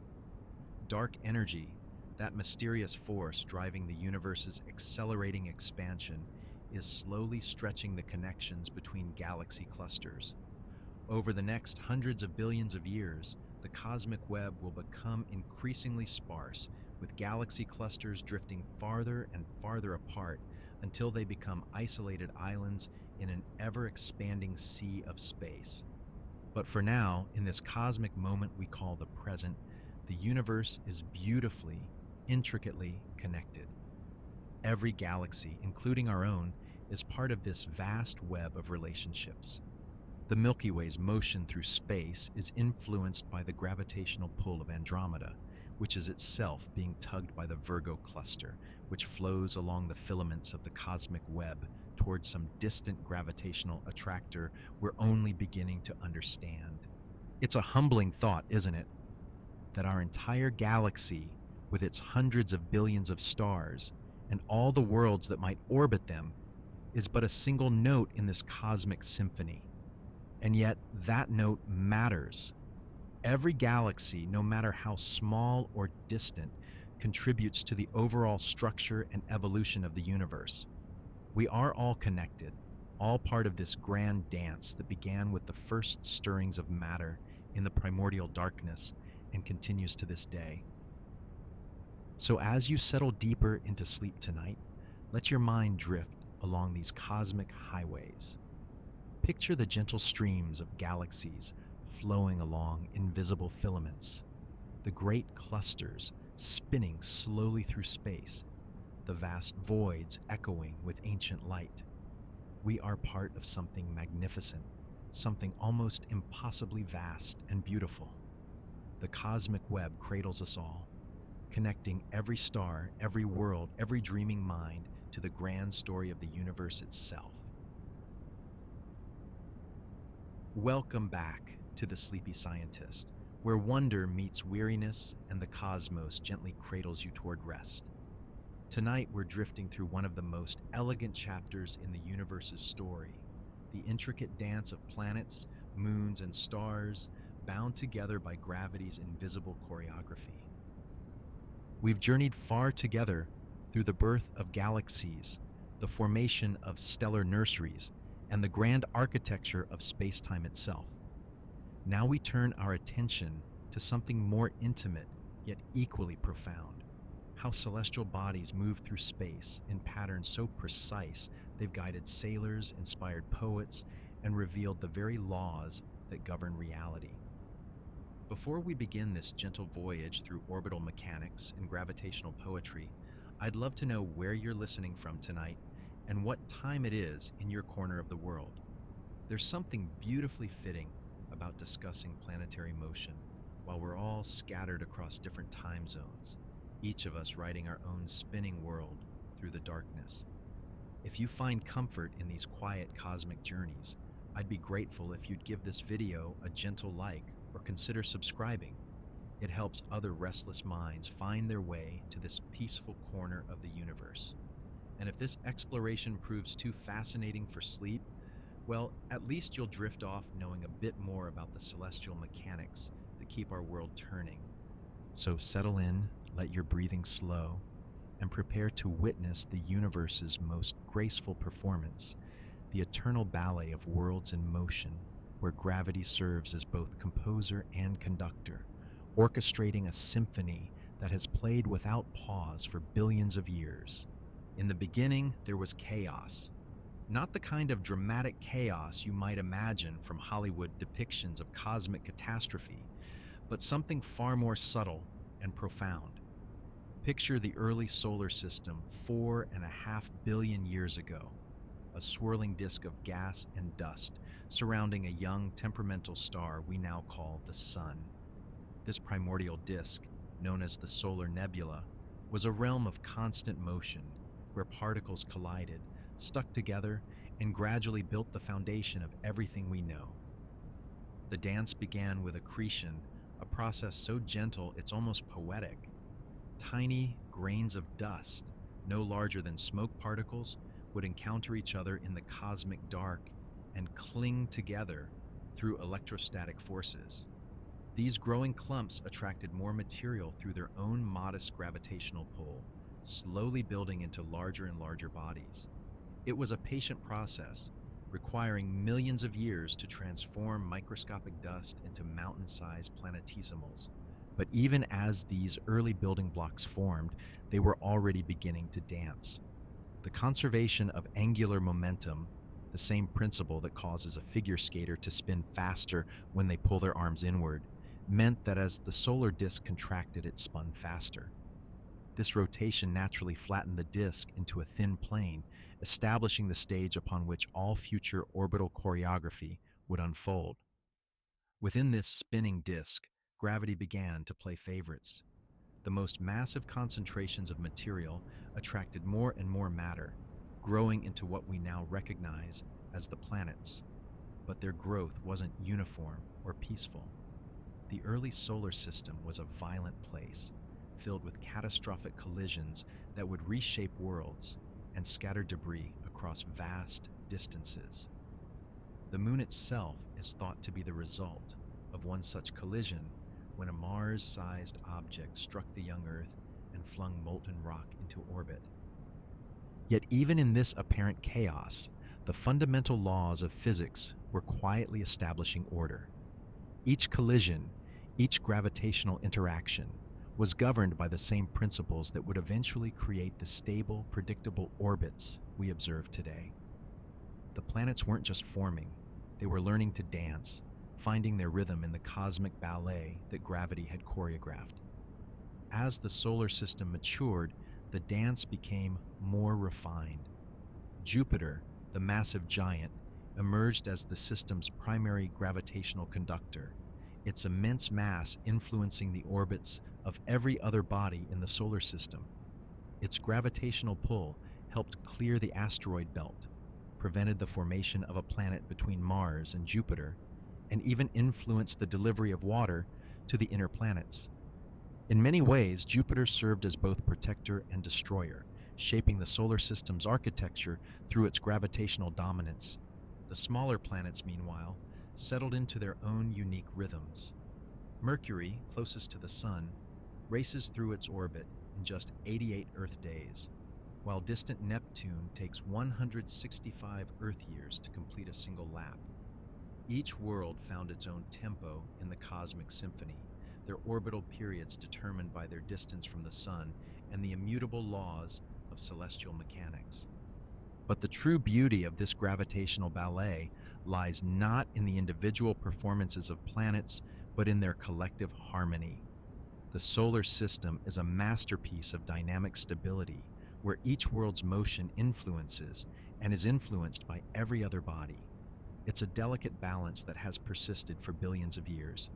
Speaker 1: Dark energy, that mysterious force driving the universe's accelerating expansion, is slowly stretching the connections between galaxy clusters. Over the next hundreds of billions of years, the cosmic web will become increasingly sparse, with galaxy clusters drifting farther and farther apart until they become isolated islands in an ever-expanding sea of space. But for now, in this cosmic moment we call the present, the universe is beautifully, intricately connected. Every galaxy, including our own, is part of this vast web of relationships. The Milky Way's motion through space is influenced by the gravitational pull of Andromeda, which is itself being tugged by the Virgo cluster, which flows along the filaments of the cosmic web towards some distant gravitational attractor we're only beginning to understand. It's a humbling thought, isn't it? That our entire galaxy, with its hundreds of billions of stars and all the worlds that might orbit them, is but a single note in this cosmic symphony. And yet, that note matters. Every galaxy, no matter how small or distant, contributes to the overall structure and evolution of the universe. We are all connected, all part of this grand dance that began with the first stirrings of matter in the primordial darkness and continues to this day. So as you settle deeper into sleep tonight, let your mind drift along these cosmic highways. Picture the gentle streams of galaxies flowing along invisible filaments, the great clusters spinning slowly through space, the vast voids echoing with ancient light. We are part of something magnificent, something almost impossibly vast and beautiful. The cosmic web cradles us all, connecting every star, every world, every dreaming mind to the grand story of the universe itself. Welcome back to The Sleepy Scientist, where wonder meets weariness and the cosmos gently cradles you toward rest. Tonight we're drifting through one of the most elegant chapters in the universe's story, the intricate dance of planets, moons, and stars bound together by gravity's invisible choreography. We've journeyed far together through the birth of galaxies, the formation of stellar nurseries, and the grand architecture of space-time itself. Now we turn our attention to something more intimate, yet equally profound: how celestial bodies move through space in patterns so precise they've guided sailors, inspired poets, and revealed the very laws that govern reality. Before we begin this gentle voyage through orbital mechanics and gravitational poetry, I'd love to know where you're listening from tonight and what time it is in your corner of the world. There's something beautifully fitting about discussing planetary motion while we're all scattered across different time zones, each of us riding our own spinning world through the darkness. If you find comfort in these quiet cosmic journeys, I'd be grateful if you'd give this video a gentle like or consider subscribing. It helps other restless minds find their way to this peaceful corner of the universe. And if this exploration proves too fascinating for sleep, well, at least you'll drift off knowing a bit more about the celestial mechanics that keep our world turning. So settle in, let your breathing slow, and prepare to witness the universe's most graceful performance, the eternal ballet of worlds in motion, where gravity serves as both composer and conductor, orchestrating a symphony that has played without pause for billions of years. In the beginning, there was chaos. Not the kind of dramatic chaos you might imagine from Hollywood depictions of cosmic catastrophe, but something far more subtle and profound. Picture the early solar system 4.5 billion years ago, a swirling disk of gas and dust surrounding a young temperamental star we now call the Sun. This primordial disk, known as the solar nebula, was a realm of constant motion, where particles collided, stuck together, and gradually built the foundation of everything we know. The dance began with accretion, a process so gentle it's almost poetic. Tiny grains of dust, no larger than smoke particles, would encounter each other in the cosmic dark and cling together through electrostatic forces. These growing clumps attracted more material through their own modest gravitational pull, slowly building into larger and larger bodies. It was a patient process, requiring millions of years to transform microscopic dust into mountain-sized planetesimals. But even as these early building blocks formed, they were already beginning to dance. The The conservation of angular momentum, the same principle that causes a figure skater to spin faster when they pull their arms inward, meant that as the solar disk contracted, it spun faster. This rotation naturally flattened the disk into a thin plane, establishing the stage upon which all future orbital choreography would unfold. Within this spinning disk, gravity began to play favorites. The most massive concentrations of material attracted more and more matter, growing into what we now recognize as the planets. But their growth wasn't uniform or peaceful. The early solar system was a violent place, filled with catastrophic collisions that would reshape worlds and scatter debris across vast distances. The moon itself is thought to be the result of one such collision when a Mars-sized object struck the young Earth and flung molten rock into orbit. Yet even in this apparent chaos, the fundamental laws of physics were quietly establishing order. Each collision, each gravitational interaction, was governed by the same principles that would eventually create the stable, predictable orbits we observe today. The planets weren't just forming, they were learning to dance, finding their rhythm in the cosmic ballet that gravity had choreographed. As the solar system matured, the dance became more refined. Jupiter, the massive giant, emerged as the system's primary gravitational conductor, its immense mass influencing the orbits of every other body in the solar system. Its gravitational pull helped clear the asteroid belt, prevented the formation of a planet between Mars and Jupiter, and even influenced the delivery of water to the inner planets. In many ways, Jupiter served as both protector and destroyer, shaping the solar system's architecture through its gravitational dominance. The smaller planets, meanwhile, settled into their own unique rhythms. Mercury, closest to the Sun, races through its orbit in just 88 Earth days, while distant Neptune takes 165 Earth years to complete a single lap. Each world found its own tempo in the cosmic symphony, their orbital periods determined by their distance from the Sun and the immutable laws of celestial mechanics. But the true beauty of this gravitational ballet lies not in the individual performances of planets, but in their collective harmony. The solar system is a masterpiece of dynamic stability, where each world's motion influences and is influenced by every other body. It's a delicate balance that has persisted for billions of years,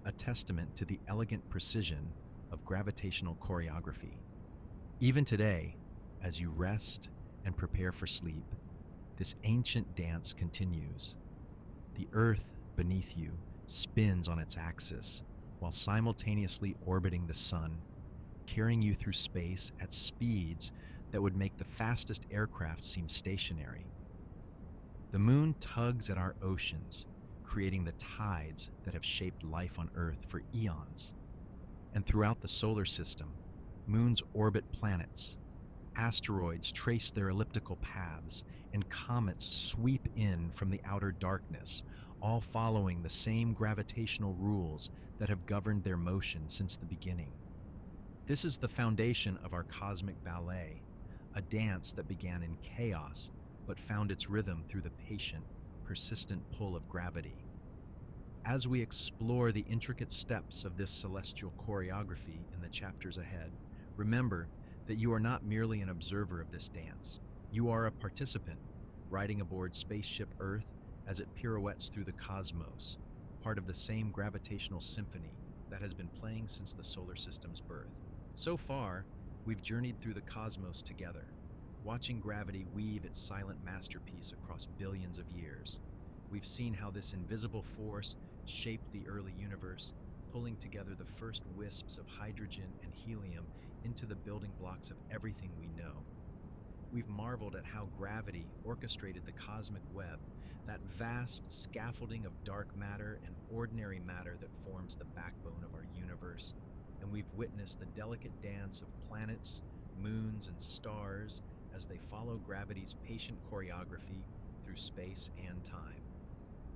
Speaker 1: a testament to the elegant precision of gravitational choreography. Even today, as you rest and prepare for sleep, this ancient dance continues. The Earth beneath you spins on its axis while simultaneously orbiting the Sun, carrying you through space at speeds that would make the fastest aircraft seem stationary. The moon tugs at our oceans, creating the tides that have shaped life on Earth for eons. And throughout the solar system, moons orbit planets, asteroids trace their elliptical paths, and comets sweep in from the outer darkness, all following the same gravitational rules that have governed their motion since the beginning. This is the foundation of our cosmic ballet, a dance that began in chaos but found its rhythm through the patient, persistent pull of gravity. As we explore the intricate steps of this celestial choreography in the chapters ahead, remember that you are not merely an observer of this dance. You are a participant, riding aboard spaceship Earth as it pirouettes through the cosmos, part of the same gravitational symphony that has been playing since the solar system's birth. So far, we've journeyed through the cosmos together, watching gravity weave its silent masterpiece across billions of years. We've seen how this invisible force shaped the early universe, pulling together the first wisps of hydrogen and helium into the building blocks of everything we know. We've marveled at how gravity orchestrated the cosmic web, that vast scaffolding of dark matter and ordinary matter that forms the backbone of our universe. And we've witnessed the delicate dance of planets, moons, and stars as they follow gravity's patient choreography through space and time.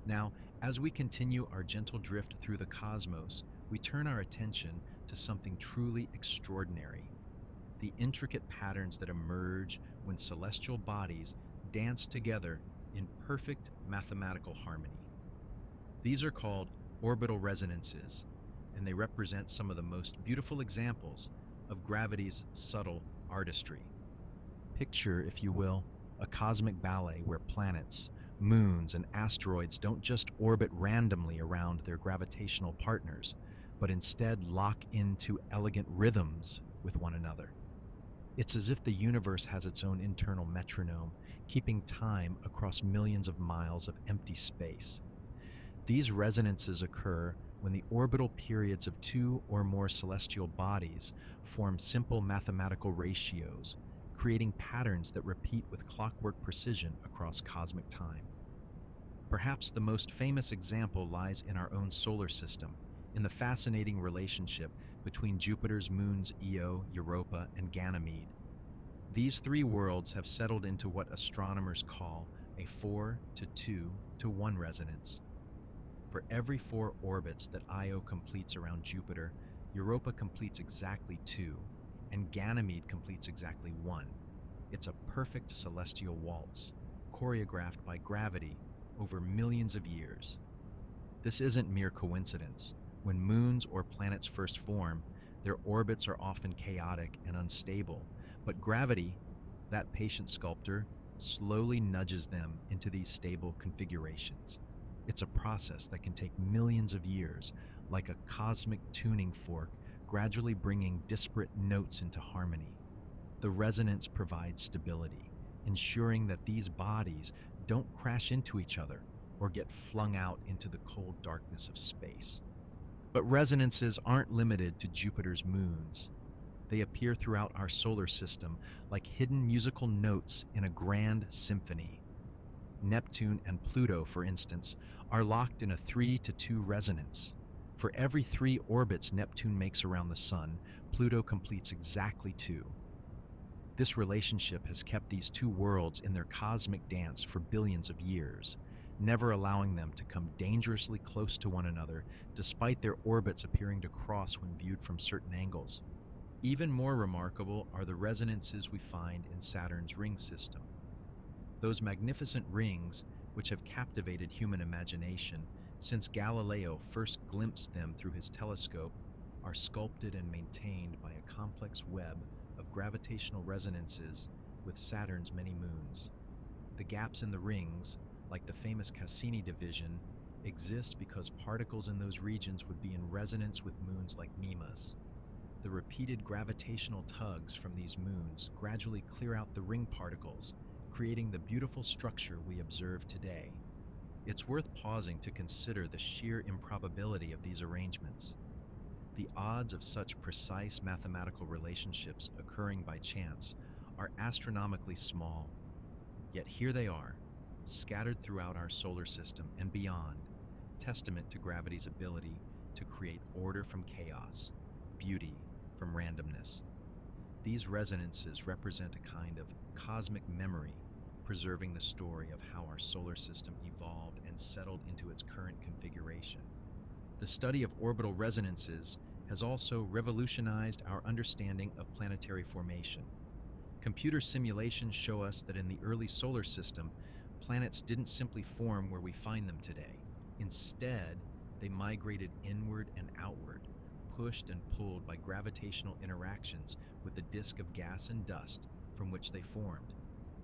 Speaker 1: Now, as we continue our gentle drift through the cosmos, we turn our attention to something truly extraordinary: the intricate patterns that emerge when celestial bodies dance together in perfect mathematical harmony. These are called orbital resonances, and they represent some of the most beautiful examples of gravity's subtle artistry. Picture, if you will, a cosmic ballet where planets, moons, and asteroids don't just orbit randomly around their gravitational partners, but instead lock into elegant rhythms with one another. It's as if the universe has its own internal metronome, keeping time across millions of miles of empty space. These resonances occur when the orbital periods of two or more celestial bodies form simple mathematical ratios, creating patterns that repeat with clockwork precision across cosmic time. Perhaps the most famous example lies in our own solar system, in the fascinating relationship between Jupiter's moons Io, Europa, and Ganymede. These three worlds have settled into what astronomers call a 4-to-2-to-1 resonance. For every 4 orbits that Io completes around Jupiter, Europa completes exactly 2, and Ganymede completes exactly 1. It's a perfect celestial waltz, choreographed by gravity over millions of years. This isn't mere coincidence. When moons or planets first form, their orbits are often chaotic and unstable, but gravity, that patient sculptor, slowly nudges them into these stable configurations. It's a process that can take millions of years, like a cosmic tuning fork, gradually bringing disparate notes into harmony. The resonance provides stability, ensuring that these bodies don't crash into each other or get flung out into the cold darkness of space. But resonances aren't limited to Jupiter's moons. They appear throughout our solar system like hidden musical notes in a grand symphony. Neptune and Pluto, for instance, are locked in a 3-to-2 resonance. For every 3 orbits Neptune makes around the Sun, Pluto completes exactly 2. This relationship has kept these two worlds in their cosmic dance for billions of years, never allowing them to come dangerously close to one another despite their orbits appearing to cross when viewed from certain angles. Even more remarkable are the resonances we find in Saturn's ring system. Those magnificent rings, which have captivated human imagination since Galileo first glimpsed them through his telescope, are sculpted and maintained by a complex web of gravitational resonances with Saturn's many moons. The gaps in the rings, like the famous Cassini division, exist because particles in those regions would be in resonance with moons like Mimas. The repeated gravitational tugs from these moons gradually clear out the ring particles, creating the beautiful structure we observe today. It's worth pausing to consider the sheer improbability of these arrangements. The odds of such precise mathematical relationships occurring by chance are astronomically small. Yet here they are, scattered throughout our solar system and beyond, testament to gravity's ability to create order from chaos, beauty from randomness. These resonances represent a kind of cosmic memory, preserving the story of how our solar system evolved and settled into its current configuration. The study of orbital resonances has also revolutionized our understanding of planetary formation. Computer simulations show us that in the early solar system, planets didn't simply form where we find them today. Instead, they migrated inward and outward, pushed and pulled by gravitational interactions with the disk of gas and dust from which they formed.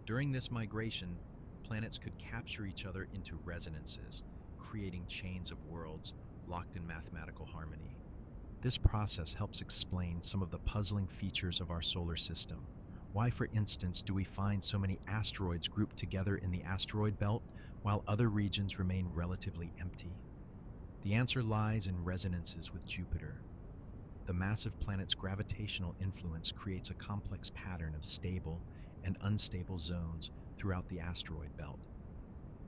Speaker 1: During this migration, planets could capture each other into resonances, creating chains of worlds locked in mathematical harmony. This process helps explain some of the puzzling features of our solar system. Why, for instance, do we find so many asteroids grouped together in the asteroid belt while other regions remain relatively empty? The answer lies in resonances with Jupiter. The massive planet's gravitational influence creates a complex pattern of stable and unstable zones throughout the asteroid belt.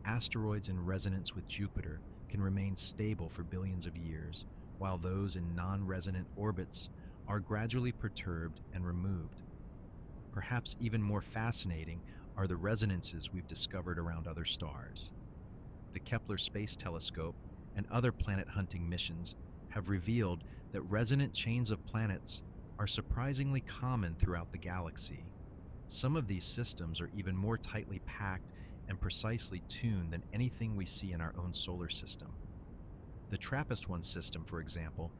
Speaker 1: Asteroids in resonance with Jupiter can remain stable for billions of years, while those in non-resonant orbits are gradually perturbed and removed. Perhaps even more fascinating are the resonances we've discovered around other stars. The Kepler Space Telescope and other planet-hunting missions have revealed that resonant chains of planets are surprisingly common throughout the galaxy. Some of these systems are even more tightly packed and precisely tuned than anything we see in our own solar system. The TRAPPIST-1 system, for example,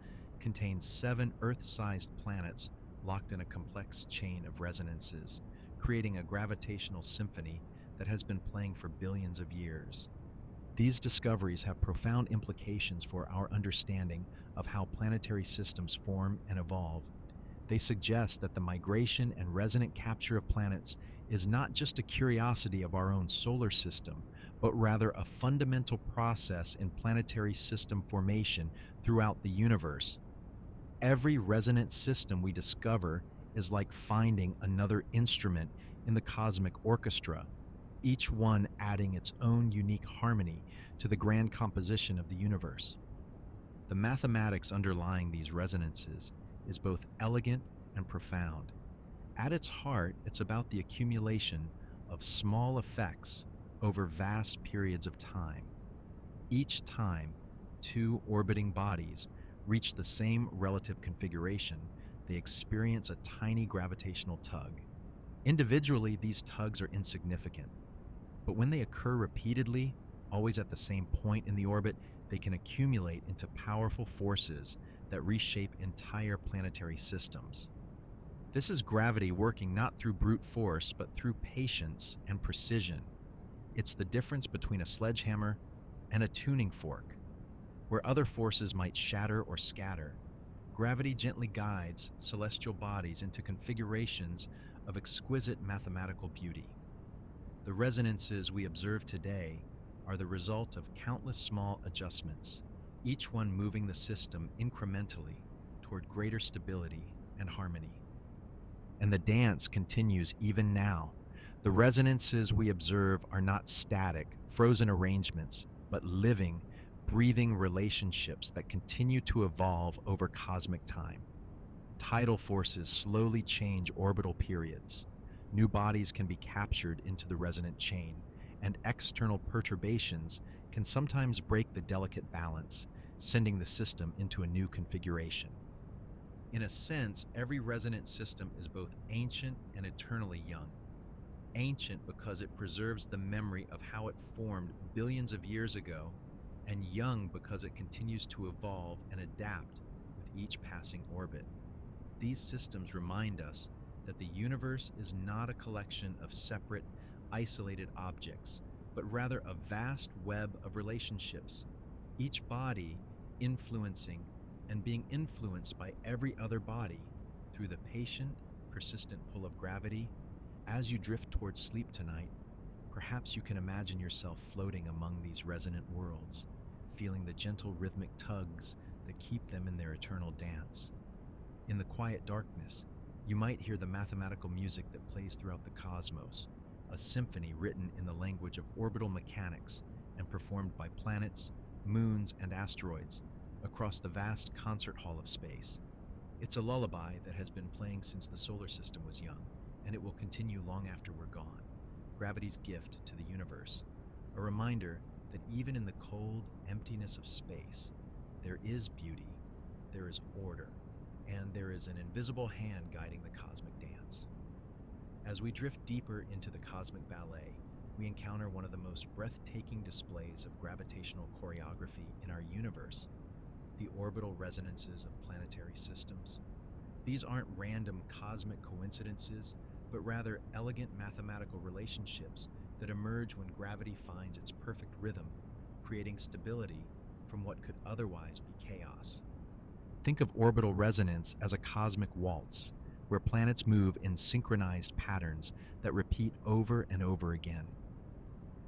Speaker 1: contains 7 Earth-sized planets locked in a complex chain of resonances, creating a gravitational symphony that has been playing for billions of years. These discoveries have profound implications for our understanding of how planetary systems form and evolve. They suggest that the migration and resonant capture of planets is not just a curiosity of our own solar system, but rather a fundamental process in planetary system formation throughout the universe. Every resonant system we discover is like finding another instrument in the cosmic orchestra, each one adding its own unique harmony to the grand composition of the universe. The mathematics underlying these resonances is both elegant and profound. At its heart, it's about the accumulation of small effects over vast periods of time. Each time two orbiting bodies reach the same relative configuration, they experience a tiny gravitational tug. Individually, these tugs are insignificant, but when they occur repeatedly, always at the same point in the orbit, they can accumulate into powerful forces that reshape entire planetary systems. This is gravity working not through brute force, but through patience and precision. It's the difference between a sledgehammer and a tuning fork. Where other forces might shatter or scatter, gravity gently guides celestial bodies into configurations of exquisite mathematical beauty. The resonances we observe today are the result of countless small adjustments, each one moving the system incrementally toward greater stability and harmony. And the dance continues even now. The resonances we observe are not static, frozen arrangements, but living, breathing relationships that continue to evolve over cosmic time. Tidal forces slowly change orbital periods. New bodies can be captured into the resonant chain, and external perturbations can sometimes break the delicate balance, sending the system into a new configuration. In a sense, every resonant system is both ancient and eternally young. Ancient because it preserves the memory of how it formed billions of years ago, and young because it continues to evolve and adapt with each passing orbit. These systems remind us that the universe is not a collection of separate, isolated objects, but rather a vast web of relationships, each body influencing and being influenced by every other body through the patient, persistent pull of gravity. As you drift towards sleep tonight, perhaps you can imagine yourself floating among these resonant worlds, feeling the gentle rhythmic tugs that keep them in their eternal dance. In the quiet darkness, you might hear the mathematical music that plays throughout the cosmos, a symphony written in the language of orbital mechanics and performed by planets, moons, and asteroids across the vast concert hall of space. It's a lullaby that has been playing since the solar system was young, and it will continue long after we're gone. Gravity's gift to the universe, a reminder that even in the cold emptiness of space, there is beauty, there is order, and there is an invisible hand guiding the cosmic dance. As we drift deeper into the cosmic ballet, we encounter one of the most breathtaking displays of gravitational choreography in our universe, the orbital resonances of planetary systems. These aren't random cosmic coincidences, but rather elegant mathematical relationships that emerge when gravity finds its perfect rhythm, creating stability from what could otherwise be chaos. Think of orbital resonance as a cosmic waltz, where planets move in synchronized patterns that repeat over and over again.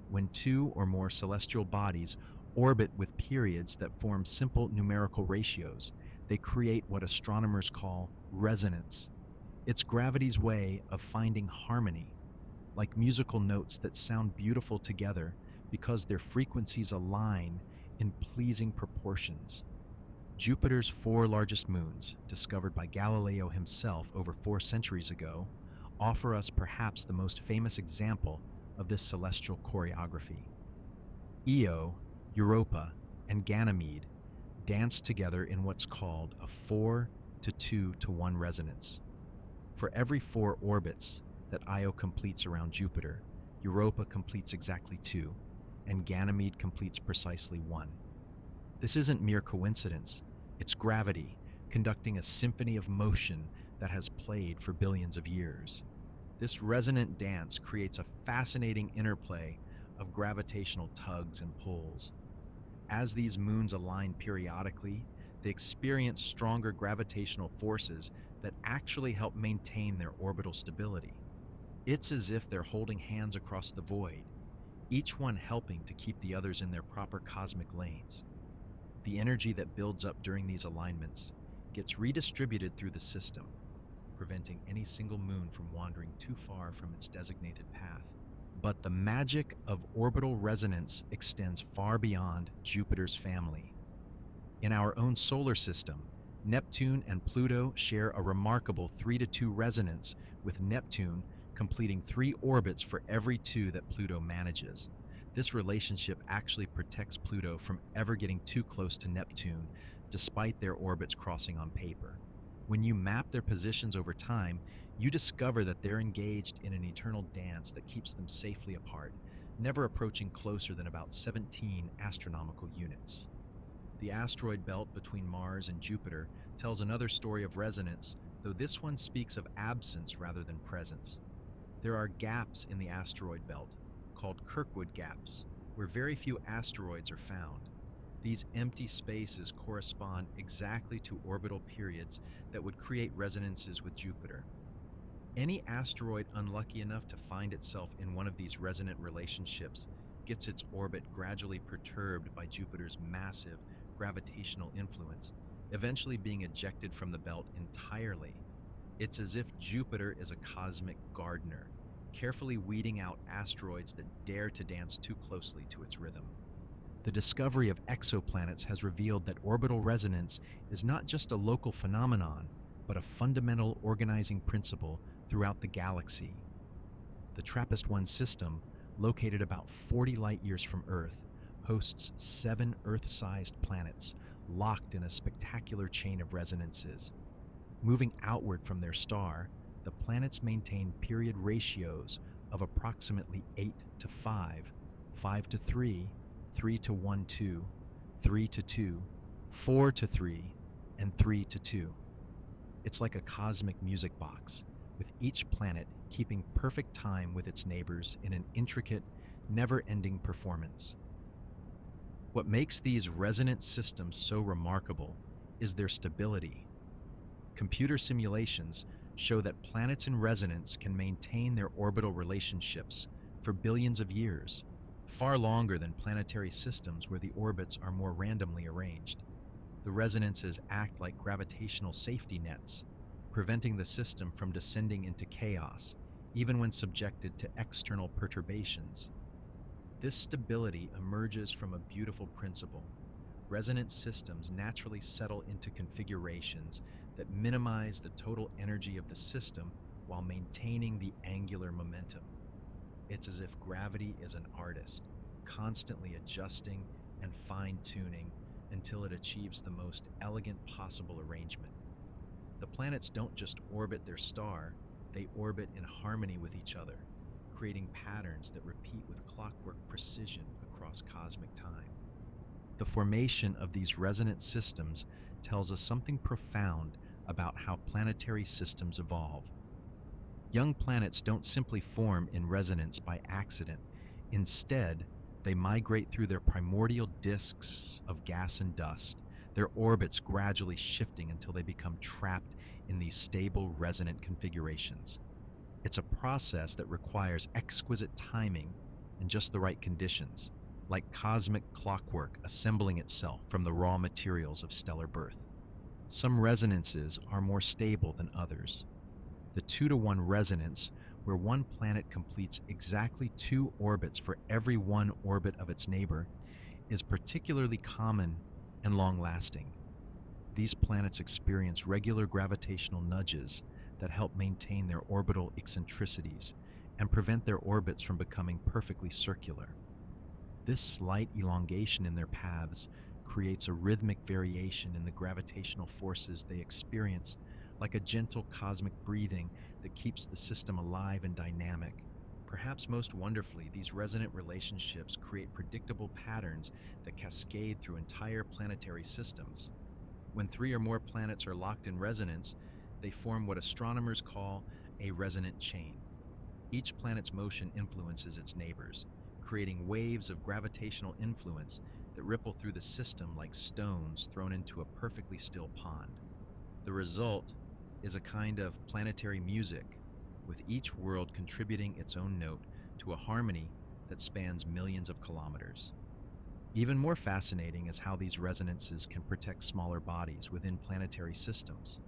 Speaker 1: When two or more celestial bodies orbit with periods that form simple numerical ratios, they create what astronomers call resonance. It's gravity's way of finding harmony, like musical notes that sound beautiful together because their frequencies align in pleasing proportions. Jupiter's 4 largest moons, discovered by Galileo himself over 4 centuries ago, offer us perhaps the most famous example of this celestial choreography. Io, Europa, and Ganymede dance together in what's called a 4-to-2-to-1 resonance. For every 4 orbits, that Io completes around Jupiter, Europa completes exactly 2, and Ganymede completes precisely 1. This isn't mere coincidence, it's gravity, conducting a symphony of motion that has played for billions of years. This resonant dance creates a fascinating interplay of gravitational tugs and pulls. As these moons align periodically, they experience stronger gravitational forces that actually help maintain their orbital stability. It's as if they're holding hands across the void, each one helping to keep the others in their proper cosmic lanes. The energy that builds up during these alignments gets redistributed through the system, preventing any single moon from wandering too far from its designated path. But the magic of orbital resonance extends far beyond Jupiter's family. In our own solar system, Neptune and Pluto share a remarkable 3-to-2 resonance, with Neptune completing 3 orbits for every 2 that Pluto manages. This relationship actually protects Pluto from ever getting too close to Neptune, despite their orbits crossing on paper. When you map their positions over time, you discover that they're engaged in an eternal dance that keeps them safely apart, never approaching closer than about 17 astronomical units. The asteroid belt between Mars and Jupiter tells another story of resonance, though this one speaks of absence rather than presence. There are gaps in the asteroid belt, called Kirkwood gaps, where very few asteroids are found. These empty spaces correspond exactly to orbital periods that would create resonances with Jupiter. Any asteroid unlucky enough to find itself in one of these resonant relationships gets its orbit gradually perturbed by Jupiter's massive gravitational influence, eventually being ejected from the belt entirely. It's as if Jupiter is a cosmic gardener, carefully weeding out asteroids that dare to dance too closely to its rhythm. The discovery of exoplanets has revealed that orbital resonance is not just a local phenomenon, but a fundamental organizing principle throughout the galaxy. The TRAPPIST-1 system, located about 40 light-years from Earth, hosts 7 Earth-sized planets locked in a spectacular chain of resonances. Moving outward from their star, the planets maintain period ratios of approximately 8-5, 5-3, 3-1-2, 3-2, 4-3, and 3-2. It's like a cosmic music box, with each planet keeping perfect time with its neighbors in an intricate, never-ending performance. What makes these resonant systems so remarkable is their stability. Computer simulations show that planets in resonance can maintain their orbital relationships for billions of years, far longer than planetary systems where the orbits are more randomly arranged. The resonances act like gravitational safety nets, preventing the system from descending into chaos, even when subjected to external perturbations. This stability emerges from a beautiful principle. Resonant systems naturally settle into configurations that minimize the total energy of the system while maintaining the angular momentum. It's as if gravity is an artist, constantly adjusting and fine-tuning until it achieves the most elegant possible arrangement. The planets don't just orbit their star, they orbit in harmony with each other, creating patterns that repeat with clockwork precision across cosmic time. The formation of these resonant systems tells us something profound about how planetary systems evolve. Young planets don't simply form in resonance by accident. Instead, they migrate through their primordial disks of gas and dust, their orbits gradually shifting until they become trapped in these stable, resonant configurations. It's a process that requires exquisite timing and just the right conditions, like cosmic clockwork assembling itself from the raw materials of stellar birth. Some resonances are more stable than others. The 2-to-1 resonance, where one planet completes exactly 2 orbits for every 1 orbit of its neighbor, is particularly common and long-lasting. These planets experience regular gravitational nudges that help maintain their orbital eccentricities and prevent their orbits from becoming perfectly circular. This slight elongation in their paths creates a rhythmic variation in the gravitational forces they experience like a gentle cosmic breathing that keeps the system alive and dynamic. Perhaps most wonderfully, these resonant relationships create predictable patterns that cascade through entire planetary systems. When three or more planets are locked in resonance, they form what astronomers call a resonant chain. Each planet's motion influences its neighbors, creating waves of gravitational influence that ripple through the system like stones thrown into a perfectly still pond. The result is a kind of planetary music, with each world contributing its own note to a harmony that spans millions of kilometers. Even more fascinating is how these resonances can protect smaller bodies within planetary systems.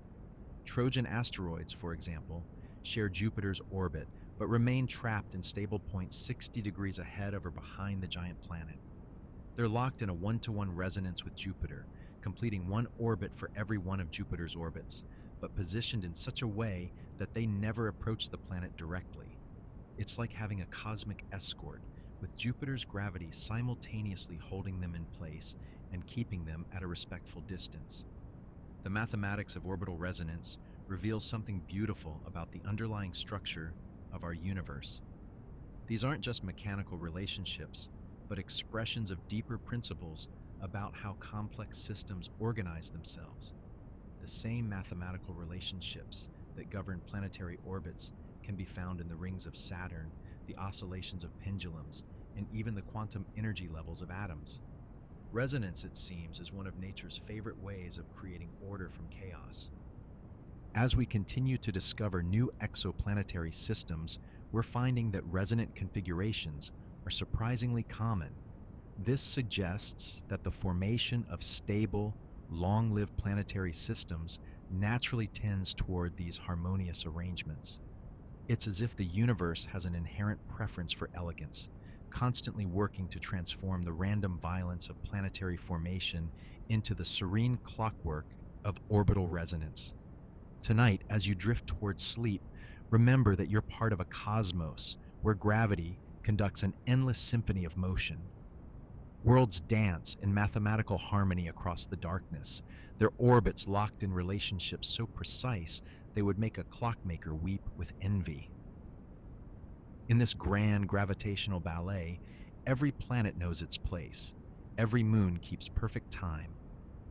Speaker 1: Trojan asteroids, for example, share Jupiter's orbit but remain trapped in stable points 60 degrees ahead of or behind the giant planet. They're locked in a one-to-one resonance with Jupiter, completing one orbit for every one of Jupiter's orbits, but positioned in such a way that they never approach the planet directly. It's like having a cosmic escort, with Jupiter's gravity simultaneously holding them in place and keeping them at a respectful distance. The mathematics of orbital resonance reveals something beautiful about the underlying structure of our universe. These aren't just mechanical relationships, but expressions of deeper principles about how complex systems organize themselves. The same mathematical relationships that govern planetary orbits can be found in the rings of Saturn, the oscillations of pendulums, and even the quantum energy levels of atoms. Resonance, it seems, is one of nature's favorite ways of creating order from chaos. As we continue to discover new exoplanetary systems, we're finding that resonant configurations are surprisingly common. This suggests that the formation of stable, long-lived planetary systems naturally tends toward these harmonious arrangements. It's as if the universe has an inherent preference for elegance, constantly working to transform the random violence of planetary formation into the serene clockwork of orbital resonance. Tonight, as you drift towards sleep, remember that you're part of a cosmos where gravity conducts an endless symphony of motion. Worlds dance in mathematical harmony across the darkness, their orbits locked in relationships so precise they would make a clockmaker weep with envy. In this grand gravitational ballet, every planet knows its place, every moon keeps perfect time,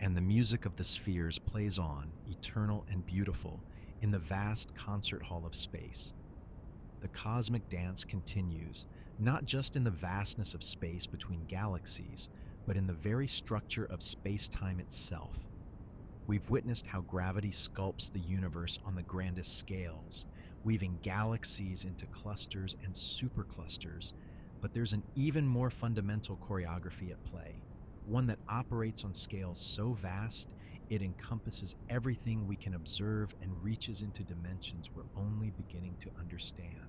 Speaker 1: and the music of the spheres plays on, eternal and beautiful, in the vast concert hall of space. The cosmic dance continues, not just in the vastness of space between galaxies, but in the very structure of space-time itself. We've witnessed how gravity sculpts the universe on the grandest scales, weaving galaxies into clusters and superclusters, but there's an even more fundamental choreography at play, one that operates on scales so vast it encompasses everything we can observe and reaches into dimensions we're only beginning to understand.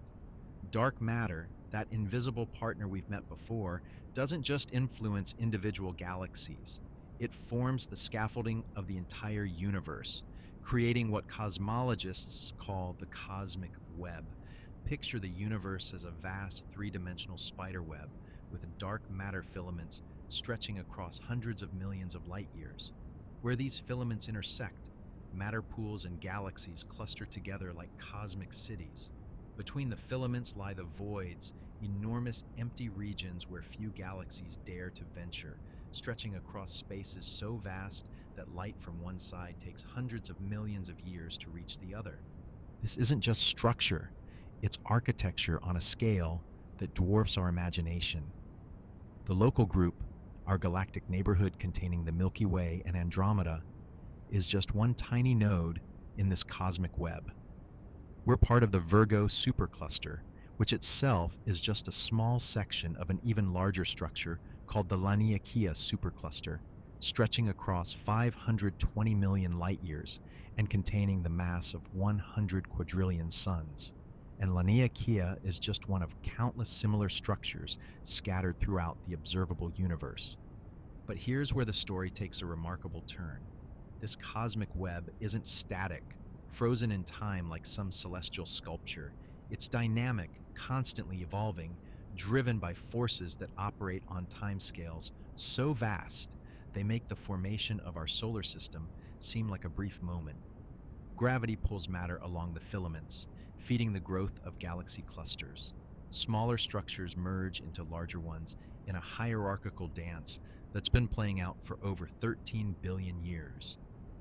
Speaker 1: Dark matter, that invisible partner we've met before, doesn't just influence individual galaxies. It forms the scaffolding of the entire universe, creating what cosmologists call the cosmic web. Picture the universe as a vast three-dimensional spider web with dark matter filaments stretching across hundreds of millions of light years. Where these filaments intersect, matter pools and galaxies cluster together like cosmic cities. Between the filaments lie the voids, enormous empty regions where few galaxies dare to venture, stretching across spaces so vast that light from one side takes hundreds of millions of years to reach the other. This isn't just structure, it's architecture on a scale that dwarfs our imagination. The local group, our galactic neighborhood containing the Milky Way and Andromeda, is just one tiny node in this cosmic web. We're part of the Virgo supercluster, which itself is just a small section of an even larger structure called the Laniakea supercluster, stretching across 520 million light-years and containing the mass of 100 quadrillion suns. And Laniakea is just one of countless similar structures scattered throughout the observable universe. But here's where the story takes a remarkable turn. This cosmic web isn't static, frozen in time like some celestial sculpture. It's dynamic, constantly evolving, driven by forces that operate on timescales so vast they make the formation of our solar system seem like a brief moment. Gravity pulls matter along the filaments, feeding the growth of galaxy clusters. Smaller structures merge into larger ones in a hierarchical dance that's been playing out for over 13 billion years.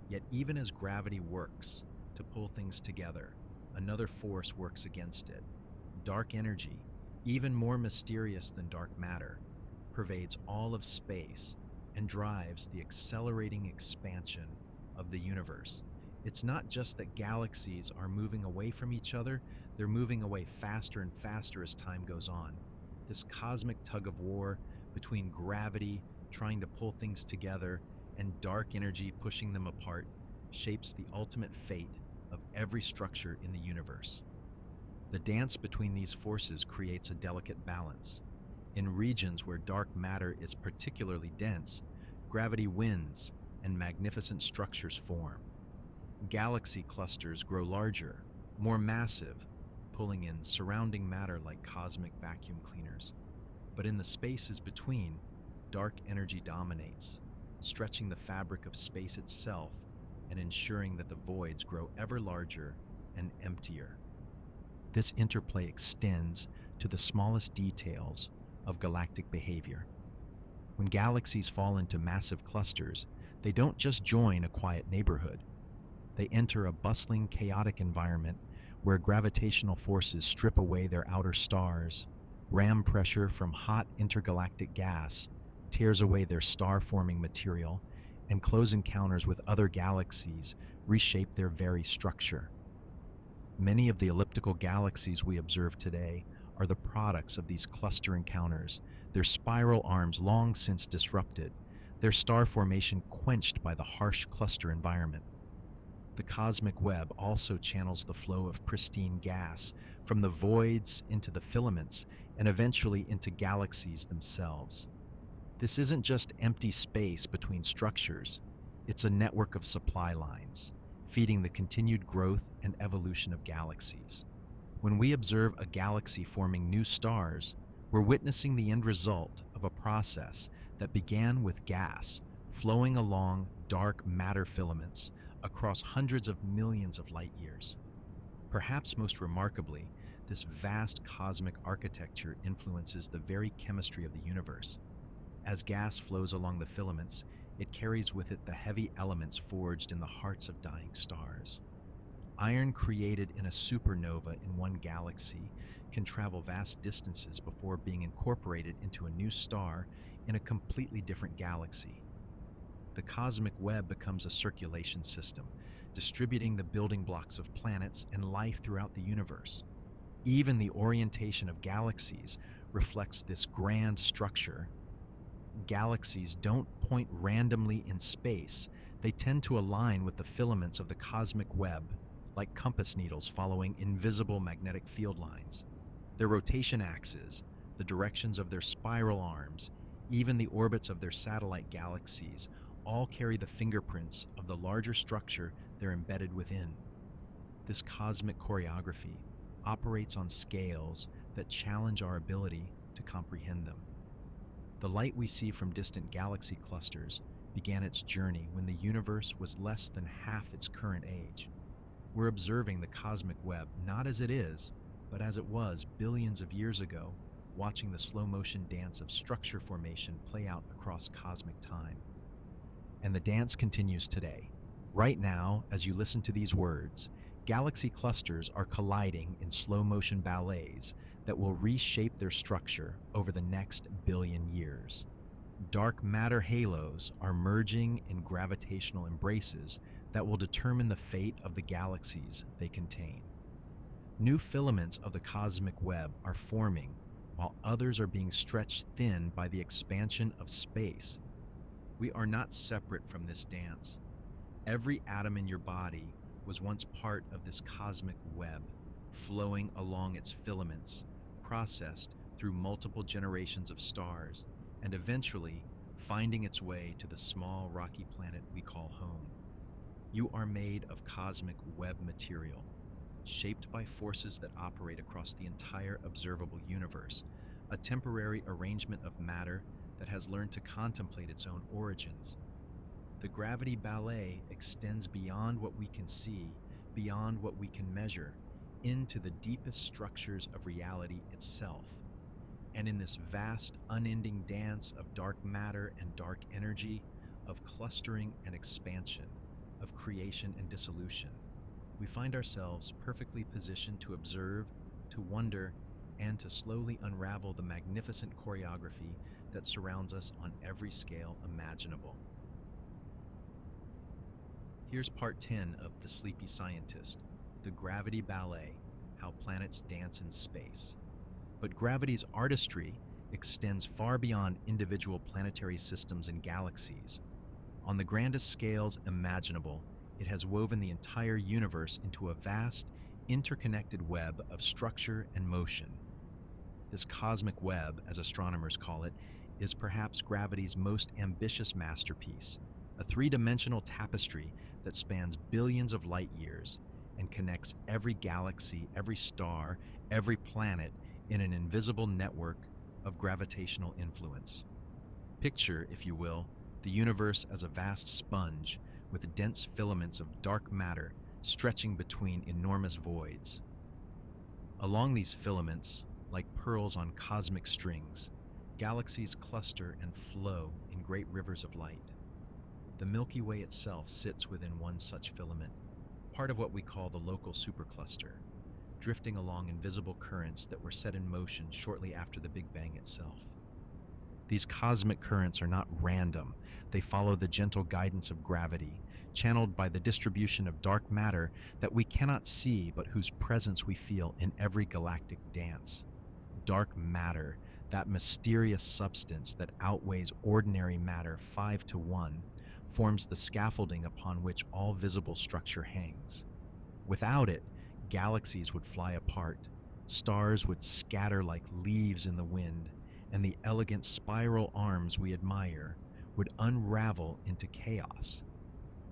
Speaker 1: Yet even as gravity works to pull things together, another force works against it. Dark energy, even more mysterious than dark matter, pervades all of space and drives the accelerating expansion of the universe. It's not just that galaxies are moving away from each other, they're moving away faster and faster as time goes on. This cosmic tug of war between gravity trying to pull things together and dark energy pushing them apart shapes the ultimate fate of every structure in the universe. The dance between these forces creates a delicate balance. In regions where dark matter is particularly dense, gravity wins and magnificent structures form. Galaxy clusters grow larger, more massive, pulling in surrounding matter like cosmic vacuum cleaners. But in the spaces between, dark energy dominates, stretching the fabric of space itself and ensuring that the voids grow ever larger and emptier. This interplay extends to the smallest details of galactic behavior. When galaxies fall into massive clusters, they don't just join a quiet neighborhood. They enter a bustling, chaotic environment where gravitational forces strip away their outer stars, ram pressure from hot intergalactic gas tears away their star-forming material, and close encounters with other galaxies reshape their very structure. Many of the elliptical galaxies we observe today are the products of these cluster encounters, their spiral arms long since disrupted, their star formation quenched by the harsh cluster environment. The cosmic web also channels the flow of pristine gas from the voids into the filaments and eventually into galaxies themselves. This isn't just empty space between structures, it's a network of supply lines, feeding the continued growth and evolution of galaxies. When we observe a galaxy forming new stars, we're witnessing the end result of a process that began with gas flowing along dark matter filaments across hundreds of millions of light years. Perhaps most remarkably, this vast cosmic architecture influences the very chemistry of the universe. As gas flows along the filaments, it carries with it the heavy elements forged in the hearts of dying stars. Iron created in a supernova in one galaxy can travel vast distances before being incorporated into a new star in a completely different galaxy. The cosmic web becomes a circulation system, distributing the building blocks of planets and life throughout the universe. Even the orientation of galaxies reflects this grand structure. Galaxies don't point randomly in space. They tend to align with the filaments of the cosmic web, like compass needles following invisible magnetic field lines. Their rotation axes, the directions of their spiral arms, even the orbits of their satellite galaxies, all carry the fingerprints of the larger structure they're embedded within. This cosmic choreography operates on scales that challenge our ability to comprehend them. The light we see from distant galaxy clusters began its journey when the universe was less than half its current age. We're observing the cosmic web not as it is, but as it was billions of years ago, watching the slow-motion dance of structure formation play out across cosmic time. And the dance continues today. Right now, as you listen to these words, galaxy clusters are colliding in slow-motion ballets that will reshape their structure over the next billion years. Dark matter halos are merging in gravitational embraces that will determine the fate of the galaxies they contain. New filaments of the cosmic web are forming, while others are being stretched thin by the expansion of space. We are not separate from this dance. Every atom in your body was once part of this cosmic web, flowing along its filaments, processed through multiple generations of stars, and eventually finding its way to the small rocky planet we call home. You are made of cosmic web material, shaped by forces that operate across the entire observable universe, a temporary arrangement of matter that has learned to contemplate its own origins. The gravity ballet extends beyond what we can see, beyond what we can measure, into the deepest structures of reality itself. And in this vast, unending dance of dark matter and dark energy, of clustering and expansion, of creation and dissolution, we find ourselves perfectly positioned to observe, to wonder, and to slowly unravel the magnificent choreography that surrounds us on every scale imaginable. Here's part 10 of The Sleepy Scientist, The Gravity Ballet, How Planets Dance in Space. But gravity's artistry extends far beyond individual planetary systems and galaxies. On the grandest scales imaginable, it has woven the entire universe into a vast, interconnected web of structure and motion. This cosmic web, as astronomers call it, is perhaps gravity's most ambitious masterpiece, a three-dimensional tapestry that spans billions of light years and connects every galaxy, every star, every planet in an invisible network of gravitational influence. Picture, if you will, the universe as a vast sponge with dense filaments of dark matter stretching between enormous voids. Along these filaments, like pearls on cosmic strings, galaxies cluster and flow in great rivers of light. The Milky Way itself sits within one such filament, part of what we call the local supercluster, drifting along invisible currents that were set in motion shortly after the Big Bang itself. These cosmic currents are not random. They follow the gentle guidance of gravity, channeled by the distribution of dark matter that we cannot see but whose presence we feel in every galactic dance. Dark matter, that mysterious substance that outweighs ordinary matter 5 to 1, forms the scaffolding upon which all visible structure hangs. Without it, galaxies would fly apart, stars would scatter like leaves in the wind, and the elegant spiral arms we admire would unravel into chaos.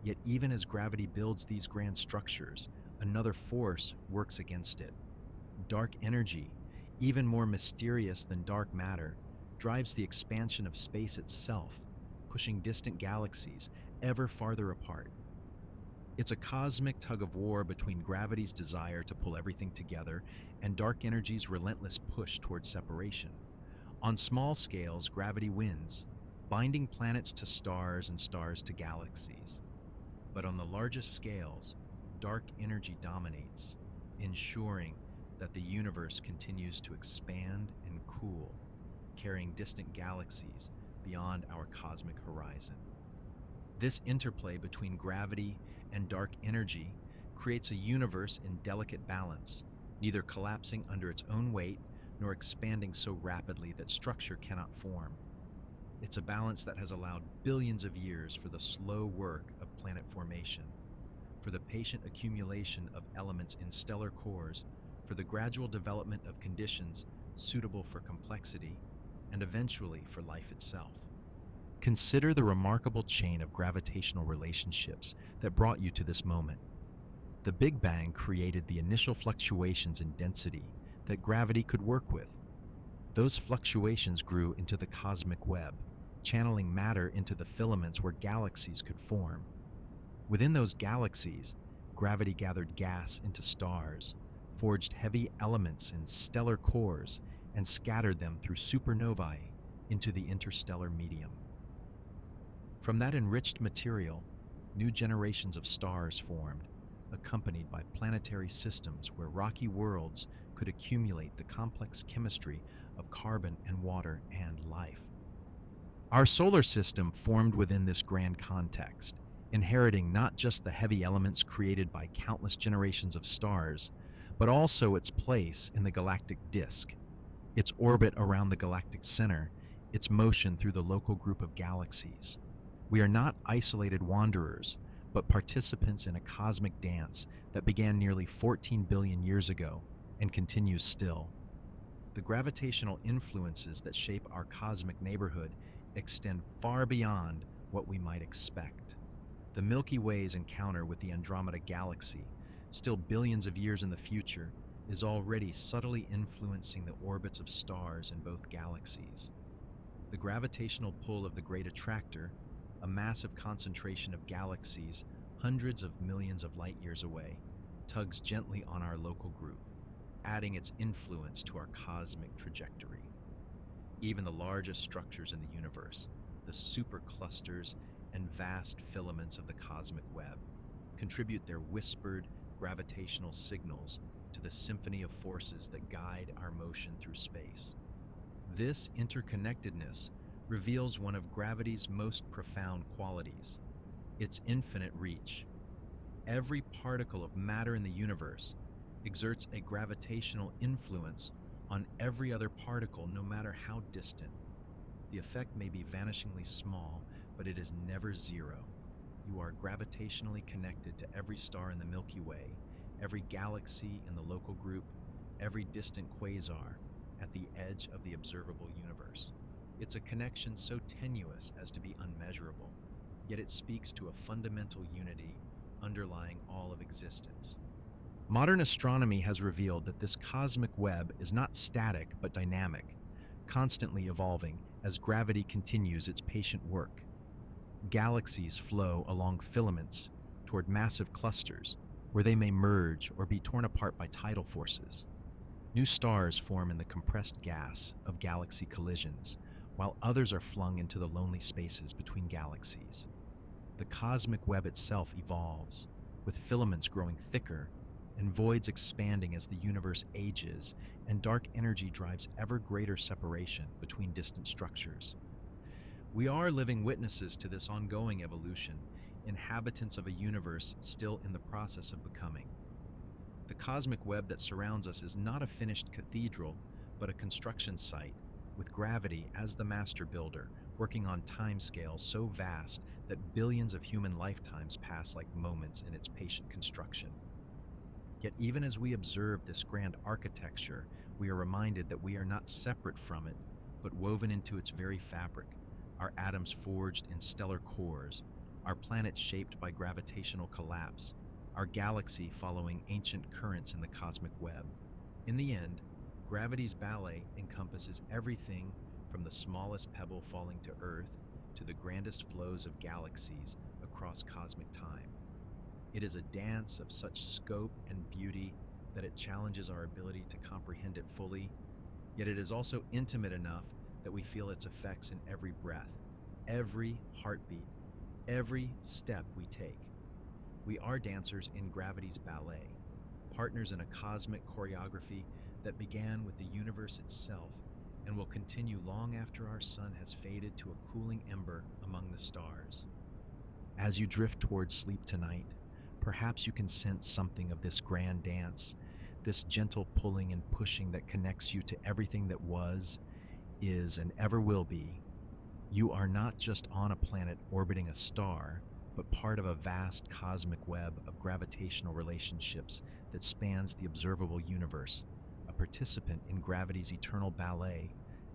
Speaker 1: Yet even as gravity builds these grand structures, another force works against it. Dark energy, even more mysterious than dark matter, drives the expansion of space itself, pushing distant galaxies ever farther apart. It's a cosmic tug-of-war between gravity's desire to pull everything together and dark energy's relentless push toward separation. On small scales, gravity wins, binding planets to stars and stars to galaxies. But on the largest scales, dark energy dominates, ensuring that the universe continues to expand and cool, carrying distant galaxies beyond our cosmic horizon. This interplay between gravity and dark energy creates a universe in delicate balance, neither collapsing under its own weight nor expanding so rapidly that structure cannot form. It's a balance that has allowed billions of years for the slow work of planet formation, for the patient accumulation of elements in stellar cores, for the gradual development of conditions suitable for complexity, and eventually for life itself. Consider the remarkable chain of gravitational relationships that brought you to this moment. The Big Bang created the initial fluctuations in density that gravity could work with. Those fluctuations grew into the cosmic web, channeling matter into the filaments where galaxies could form. Within those galaxies, gravity gathered gas into stars, forged heavy elements in stellar cores, and scattered them through supernovae into the interstellar medium. From that enriched material, new generations of stars formed, accompanied by planetary systems where rocky worlds could accumulate the complex chemistry of carbon and water and life. Our solar system formed within this grand context, inheriting not just the heavy elements created by countless generations of stars, but also its place in the galactic disk, its orbit around the galactic center, its motion through the local group of galaxies. We are not isolated wanderers, but participants in a cosmic dance that began nearly 14 billion years ago and continues still. The gravitational influences that shape our cosmic neighborhood extend far beyond what we might expect. The Milky Way's encounter with the Andromeda Galaxy, still billions of years in the future, is already subtly influencing the orbits of stars in both galaxies. The gravitational pull of the Great Attractor, a massive concentration of galaxies hundreds of millions of light years away, tugs gently on our local group, adding its influence to our cosmic trajectory. Even the largest structures in the universe, the superclusters and vast filaments of the cosmic web, contribute their whispered gravitational signals to the symphony of forces that guide our motion through space. This interconnectedness reveals one of gravity's most profound qualities, its infinite reach. Every particle of matter in the universe exerts a gravitational influence on every other particle, no matter how distant. The effect may be vanishingly small, but it is never zero. You are gravitationally connected to every star in the Milky Way, every galaxy in the local group, every distant quasar at the edge of the observable universe. It's a connection so tenuous as to be unmeasurable, yet it speaks to a fundamental unity underlying all of existence. Modern astronomy has revealed that this cosmic web is not static but dynamic, constantly evolving as gravity continues its patient work. Galaxies flow along filaments toward massive clusters, where they may merge or be torn apart by tidal forces. New stars form in the compressed gas of galaxy collisions, while others are flung into the lonely spaces between galaxies. The cosmic web itself evolves, with filaments growing thicker and voids expanding as the universe ages, and dark energy drives ever greater separation between distant structures. We are living witnesses to this ongoing evolution, inhabitants of a universe still in the process of becoming. The cosmic web that surrounds us is not a finished cathedral, but a construction site, with gravity as the master builder, working on timescales so vast that billions of human lifetimes pass like moments in its patient construction. Yet even as we observe this grand architecture, we are reminded that we are not separate from it, but woven into its very fabric, our atoms forged in stellar cores, our planet shaped by gravitational collapse, our galaxy following ancient currents in the cosmic web. In the end, gravity's ballet encompasses everything from the smallest pebble falling to Earth to the grandest flows of galaxies across cosmic time. It is a dance of such scope and beauty that it challenges our ability to comprehend it fully, yet it is also intimate enough that we feel its effects in every breath, every heartbeat, every step we take. We are dancers in gravity's ballet, partners in a cosmic choreography that began with the universe itself and will continue long after our sun has faded to a cooling ember among the stars. As you drift towards sleep tonight, perhaps you can sense something of this grand dance, this gentle pulling and pushing that connects you to everything that was, is, and ever will be. You are not just on a planet orbiting a star, but part of a vast cosmic web of gravitational relationships that spans the observable universe, a participant in gravity's eternal ballet,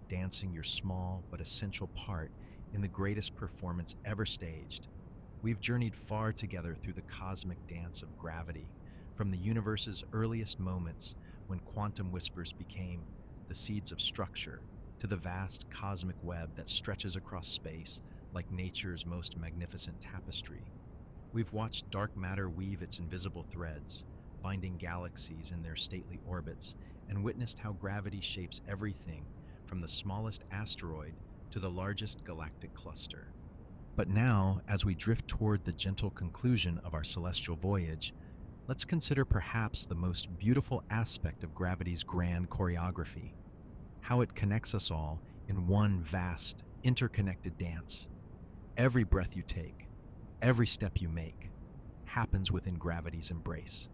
Speaker 1: dancing your small but essential part in the greatest performance ever staged. We've journeyed far together through the cosmic dance of gravity, from the universe's earliest moments when quantum whispers became the seeds of structure, to the vast cosmic web that stretches across space like nature's most magnificent tapestry. We've watched dark matter weave its invisible threads, binding galaxies in their stately orbits, and witnessed how gravity shapes everything from the smallest asteroid to the largest galactic cluster. But now, as we drift toward the gentle conclusion of our celestial voyage, let's consider perhaps the most beautiful aspect of gravity's grand choreography, how it connects us all in one vast, interconnected dance. Every breath you take, every step you make, happens within gravity's embrace.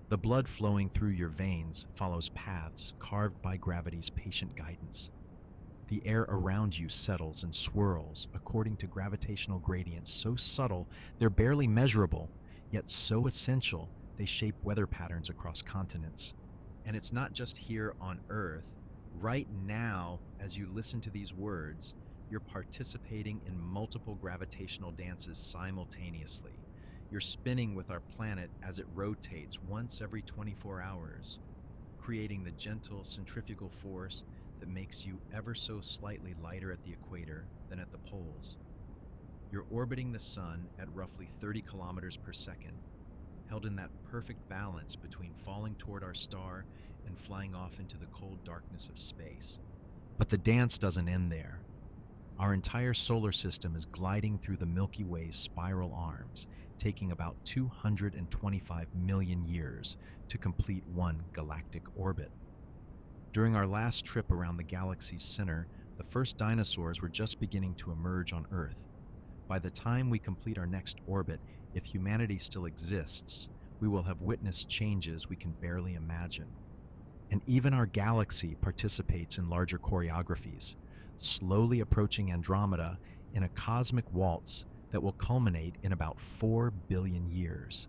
Speaker 1: The blood flowing through your veins follows paths carved by gravity's patient guidance. The air around you settles and swirls according to gravitational gradients so subtle they're barely measurable, yet so essential they shape weather patterns across continents. And it's not just here on Earth. Right now, as you listen to these words, you're participating in multiple gravitational dances simultaneously. You're spinning with our planet as it rotates once every 24 hours, creating the gentle centrifugal force that makes you ever so slightly lighter at the equator than at the poles. You're orbiting the sun at roughly 30 kilometers per second, held in that perfect balance between falling toward our star and flying off into the cold darkness of space. But the dance doesn't end there. Our entire solar system is gliding through the Milky Way's spiral arms, taking about 225 million years to complete one galactic orbit. During our last trip around the galaxy's center, the first dinosaurs were just beginning to emerge on Earth. By the time we complete our next orbit, if humanity still exists, we will have witnessed changes we can barely imagine. And even our galaxy participates in larger choreographies, slowly approaching Andromeda in a cosmic waltz that will culminate in about 4 billion years.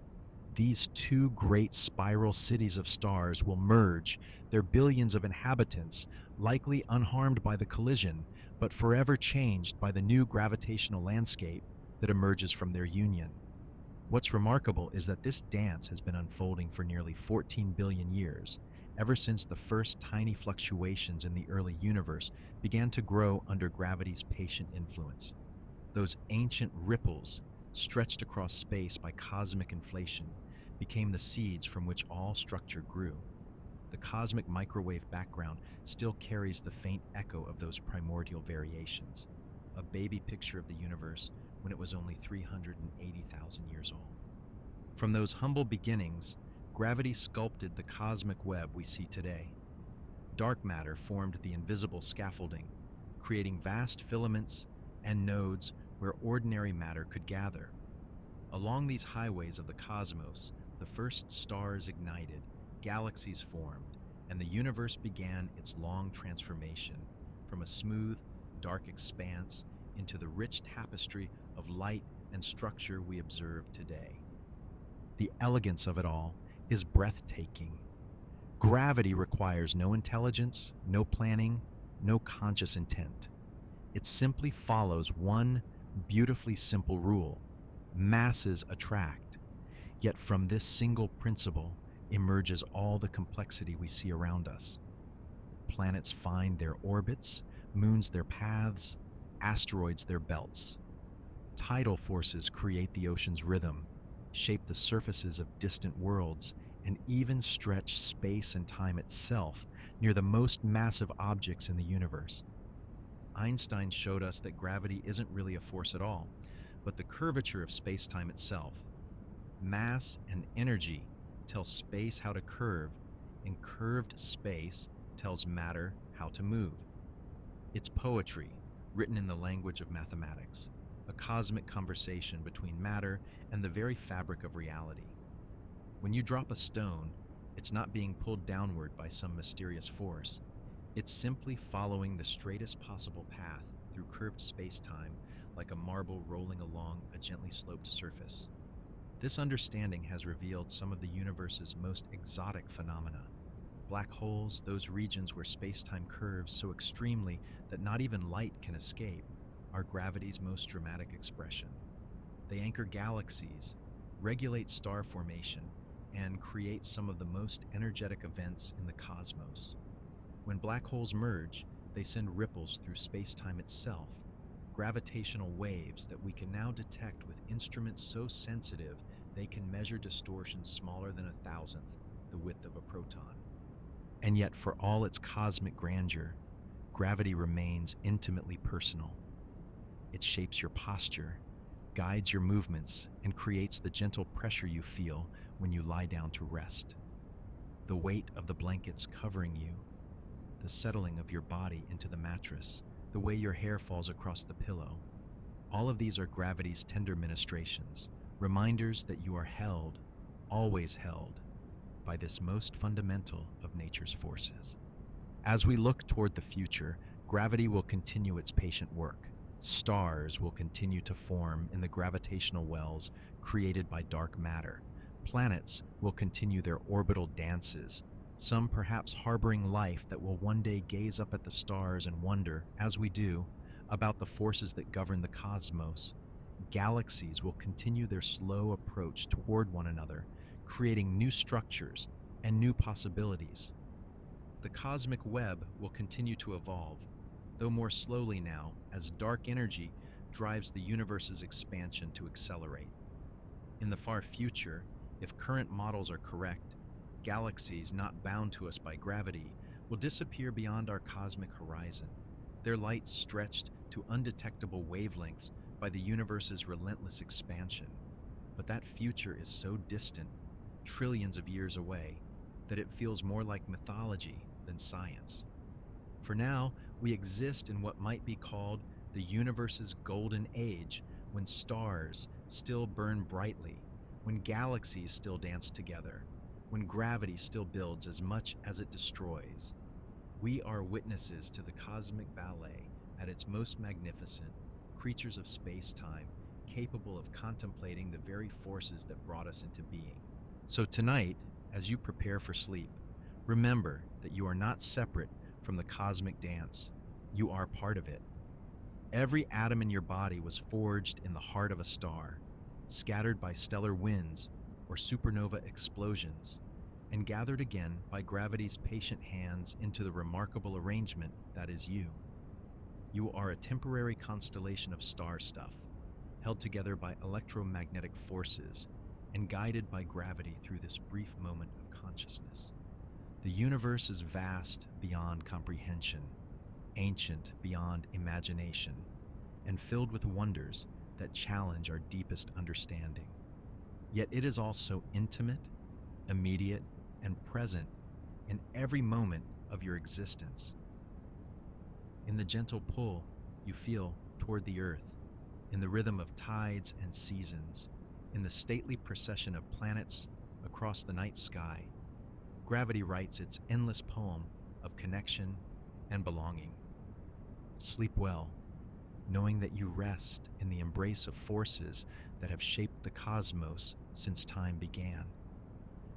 Speaker 1: These two great spiral cities of stars will merge, their billions of inhabitants likely unharmed by the collision, but forever changed by the new gravitational landscape that emerges from their union. What's remarkable is that this dance has been unfolding for nearly 14 billion years, ever since the first tiny fluctuations in the early universe began to grow under gravity's patient influence. Those ancient ripples, stretched across space by cosmic inflation, became the seeds from which all structure grew. The cosmic microwave background still carries the faint echo of those primordial variations, a baby picture of the universe when it was only 380,000 years old. From those humble beginnings, gravity sculpted the cosmic web we see today. Dark matter formed the invisible scaffolding, creating vast filaments and nodes where ordinary matter could gather. Along these highways of the cosmos, the first stars ignited, galaxies formed, and the universe began its long transformation from a smooth, dark expanse into the rich tapestry of light and structure we observe today. The elegance of it all is breathtaking. Gravity requires no intelligence, no planning, no conscious intent. It simply follows one beautifully simple rule: masses attract. Yet from this single principle emerges all the complexity we see around us. Planets find their orbits, moons their paths, asteroids their belts. Tidal forces create the ocean's rhythm, shape the surfaces of distant worlds, and even stretch space and time itself near the most massive objects in the universe. Einstein showed us that gravity isn't really a force at all, but the curvature of space-time itself. Mass and energy tell space how to curve, and curved space tells matter how to move. It's poetry, written in the language of mathematics, a cosmic conversation between matter and the very fabric of reality. When you drop a stone, it's not being pulled downward by some mysterious force. It's simply following the straightest possible path through curved space-time, like a marble rolling along a gently sloped surface. This understanding has revealed some of the universe's most exotic phenomena. Black holes, those regions where space-time curves so extremely that not even light can escape, are gravity's most dramatic expression. They anchor galaxies, regulate star formation, and create some of the most energetic events in the cosmos. When black holes merge, they send ripples through space-time itself, gravitational waves that we can now detect with instruments so sensitive they can measure distortions smaller than 1,000th the width of a proton. And yet, for all its cosmic grandeur, gravity remains intimately personal. It shapes your posture, guides your movements, and creates the gentle pressure you feel when you lie down to rest. The weight of the blankets covering you, the settling of your body into the mattress, the way your hair falls across the pillow. All of these are gravity's tender ministrations, reminders that you are held, always held, by this most fundamental of nature's forces. As we look toward the future, gravity will continue its patient work. Stars will continue to form in the gravitational wells created by dark matter. Planets will continue their orbital dances, some perhaps harboring life that will one day gaze up at the stars and wonder, as we do, about the forces that govern the cosmos. Galaxies will continue their slow approach toward one another, creating new structures and new possibilities. The cosmic web will continue to evolve, though more slowly now, as dark energy drives the universe's expansion to accelerate. In the far future, If current models are correct, galaxies not bound to us by gravity will disappear beyond our cosmic horizon, their light stretched to undetectable wavelengths by the universe's relentless expansion. But that future is so distant, trillions of years away, that it feels more like mythology than science. For now, we exist in what might be called the universe's golden age, when stars still burn brightly, when galaxies still dance together, when gravity still builds as much as it destroys. We are witnesses to the cosmic ballet at its most magnificent, creatures of space-time, capable of contemplating the very forces that brought us into being. So tonight, as you prepare for sleep, remember that you are not separate from the cosmic dance. You are part of it. Every atom in your body was forged in the heart of a star, scattered by stellar winds or supernova explosions, and gathered again by gravity's patient hands into the remarkable arrangement that is you. You are a temporary constellation of star stuff, held together by electromagnetic forces and guided by gravity through this brief moment of consciousness. The universe is vast beyond comprehension, ancient beyond imagination, and filled with wonders that challenge our deepest understanding. Yet it is also intimate, immediate, and present in every moment of your existence. In the gentle pull you feel toward the earth, in the rhythm of tides and seasons, in the stately procession of planets across the night sky, gravity writes its endless poem of connection and belonging. Sleep well, knowing that you rest in the embrace of forces that have shaped the cosmos since time began.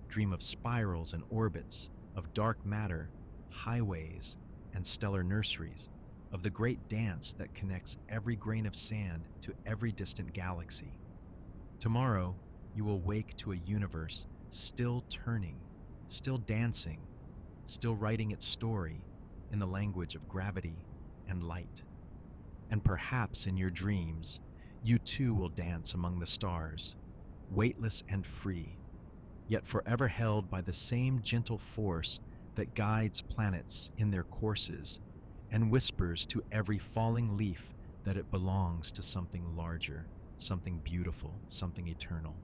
Speaker 1: Dream of spirals and orbits, of dark matter, highways, and stellar nurseries, of the great dance that connects every grain of sand to every distant galaxy. Tomorrow, you will wake to a universe still turning, still dancing, still writing its story in the language of gravity and light. And perhaps in your dreams, you too will dance among the stars, weightless and free, yet forever held by the same gentle force that guides planets in their courses and whispers to every falling leaf that it belongs to something larger, something beautiful, something eternal.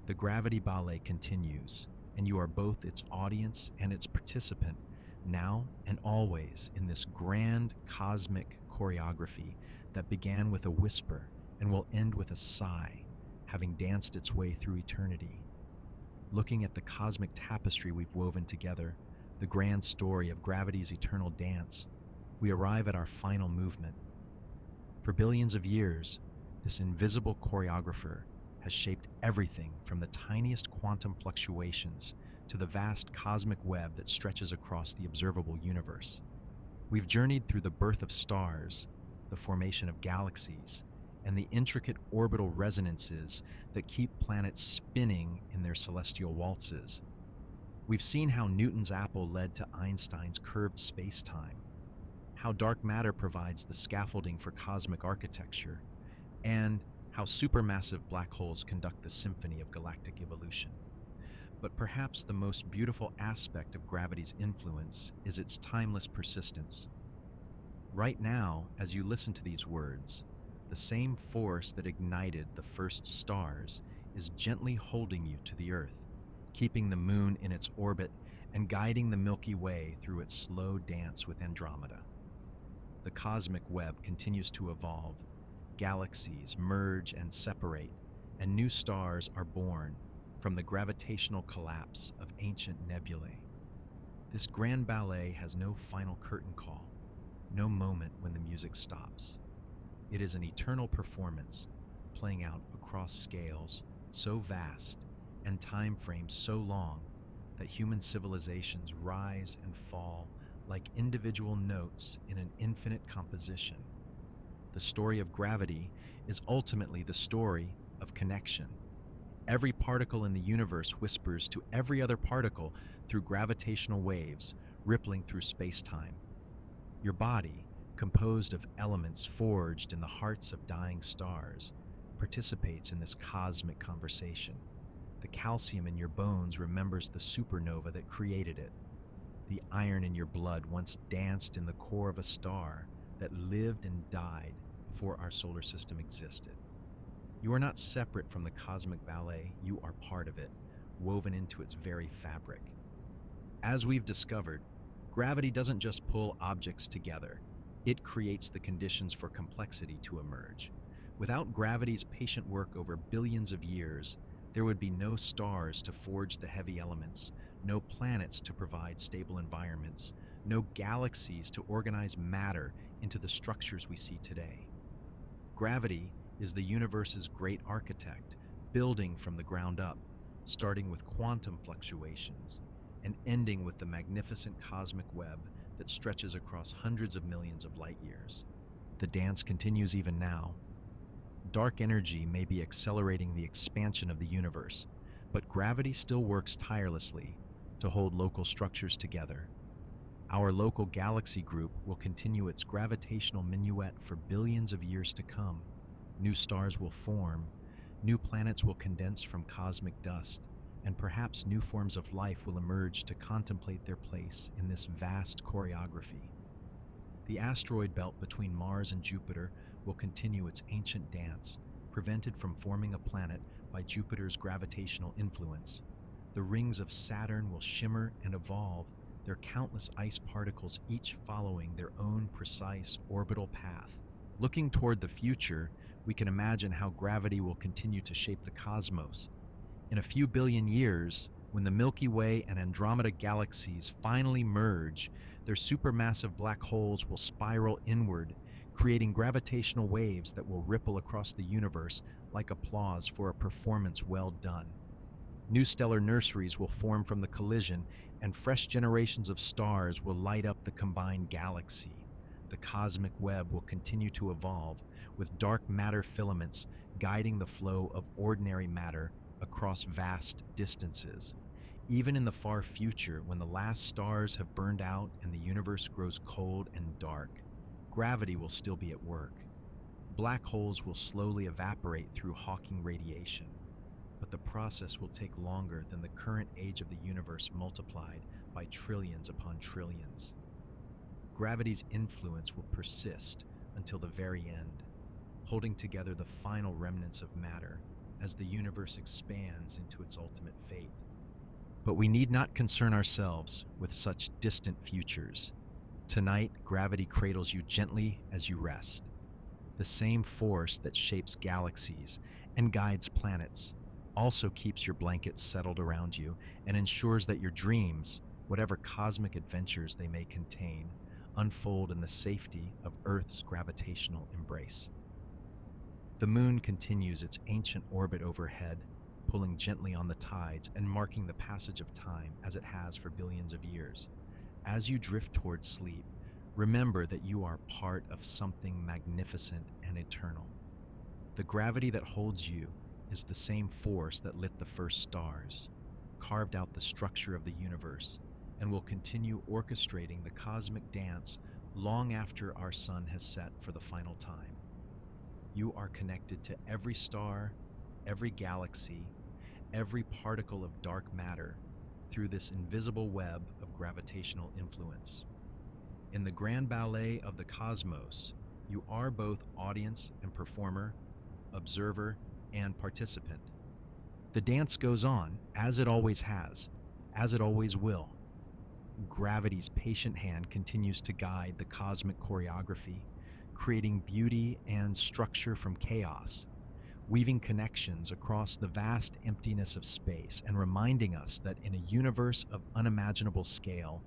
Speaker 1: The gravity ballet continues, and you are both its audience and its participant, now and always, in this grand cosmic choreography that began with a whisper and will end with a sigh, having danced its way through eternity. Looking at the cosmic tapestry we've woven together, the grand story of gravity's eternal dance, we arrive at our final movement. For billions of years, this invisible choreographer has shaped everything from the tiniest quantum fluctuations to the vast cosmic web that stretches across the observable universe. We've journeyed through the birth of stars, the formation of galaxies, and the intricate orbital resonances that keep planets spinning in their celestial waltzes. We've seen how Newton's apple led to Einstein's curved space-time, how dark matter provides the scaffolding for cosmic architecture, and how supermassive black holes conduct the symphony of galactic evolution. But perhaps the most beautiful aspect of gravity's influence is its timeless persistence. Right now, as you listen to these words, the same force that ignited the first stars is gently holding you to the Earth, keeping the moon in its orbit and guiding the Milky Way through its slow dance with Andromeda. The cosmic web continues to evolve. Galaxies merge and separate, and new stars are born from the gravitational collapse of ancient nebulae. This grand ballet has no final curtain call, no moment when the music stops. It is an eternal performance, playing out across scales so vast and time frames so long that human civilizations rise and fall like individual notes in an infinite composition. The story of gravity is ultimately the story of connection. Every particle in the universe whispers to every other particle through gravitational waves rippling through space-time. Your body, composed of elements forged in the hearts of dying stars, participates in this cosmic conversation. The calcium in your bones remembers the supernova that created it. The iron in your blood once danced in the core of a star that lived and died before our solar system existed. You are not separate from the cosmic ballet, you are part of it, woven into its very fabric. As we've discovered, gravity doesn't just pull objects together, it creates the conditions for complexity to emerge. Without gravity's patient work over billions of years, there would be no stars to forge the heavy elements, no planets to provide stable environments, no galaxies to organize matter into the structures we see today. Gravity is the universe's great architect, building from the ground up, starting with quantum fluctuations and ending with the magnificent cosmic web that stretches across hundreds of millions of light years. The dance continues even now. Dark energy may be accelerating the expansion of the universe, but gravity still works tirelessly to hold local structures together. Our local galaxy group will continue its gravitational minuet for billions of years to come. New stars will form, new planets will condense from cosmic dust, and perhaps new forms of life will emerge to contemplate their place in this vast choreography. The asteroid belt between Mars and Jupiter will continue its ancient dance, prevented from forming a planet by Jupiter's gravitational influence. The rings of Saturn will shimmer and evolve, their countless ice particles each following their own precise orbital path. Looking toward the future, we can imagine how gravity will continue to shape the cosmos. In a few billion years, when the Milky Way and Andromeda galaxies finally merge, their supermassive black holes will spiral inward, creating gravitational waves that will ripple across the universe like applause for a performance well done. New stellar nurseries will form from the collision, and fresh generations of stars will light up the combined galaxy. The cosmic web will continue to evolve, with dark matter filaments guiding the flow of ordinary matter across vast distances. Even in the far future, when the last stars have burned out and the universe grows cold and dark, gravity will still be at work. Black holes will slowly evaporate through Hawking radiation, but the process will take longer than the current age of the universe multiplied by trillions upon trillions. Gravity's influence will persist until the very end, holding together the final remnants of matter as the universe expands into its ultimate fate. But we need not concern ourselves with such distant futures. Tonight, gravity cradles you gently as you rest. The same force that shapes galaxies and guides planets also keeps your blanket settled around you and ensures that your dreams, whatever cosmic adventures they may contain, unfold in the safety of Earth's gravitational embrace. The moon continues its ancient orbit overhead, pulling gently on the tides and marking the passage of time as it has for billions of years. As you drift towards sleep, remember that you are part of something magnificent and eternal. The gravity that holds you is the same force that lit the first stars, carved out the structure of the universe, and will continue orchestrating the cosmic dance long after our sun has set for the final time. You are connected to every star, every galaxy, every particle of dark matter through this invisible web of gravitational influence. In the grand ballet of the cosmos, you are both audience and performer, observer and participant. The dance goes on, as it always has, as it always will. Gravity's patient hand continues to guide the cosmic choreography, creating beauty and structure from chaos, weaving connections across the vast emptiness of space and reminding us that in a universe of unimaginable scale,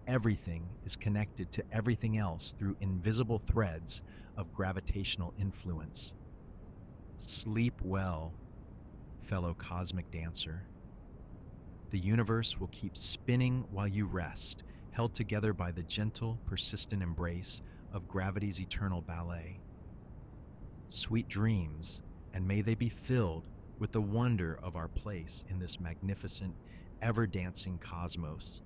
Speaker 1: everything is connected to everything else through invisible threads of gravitational influence. Sleep well, fellow cosmic dancer. The universe will keep spinning while you rest, held together by the gentle, persistent embrace of gravity's eternal ballet. Sweet dreams, and may they be filled with the wonder of our place in this magnificent, ever-dancing cosmos.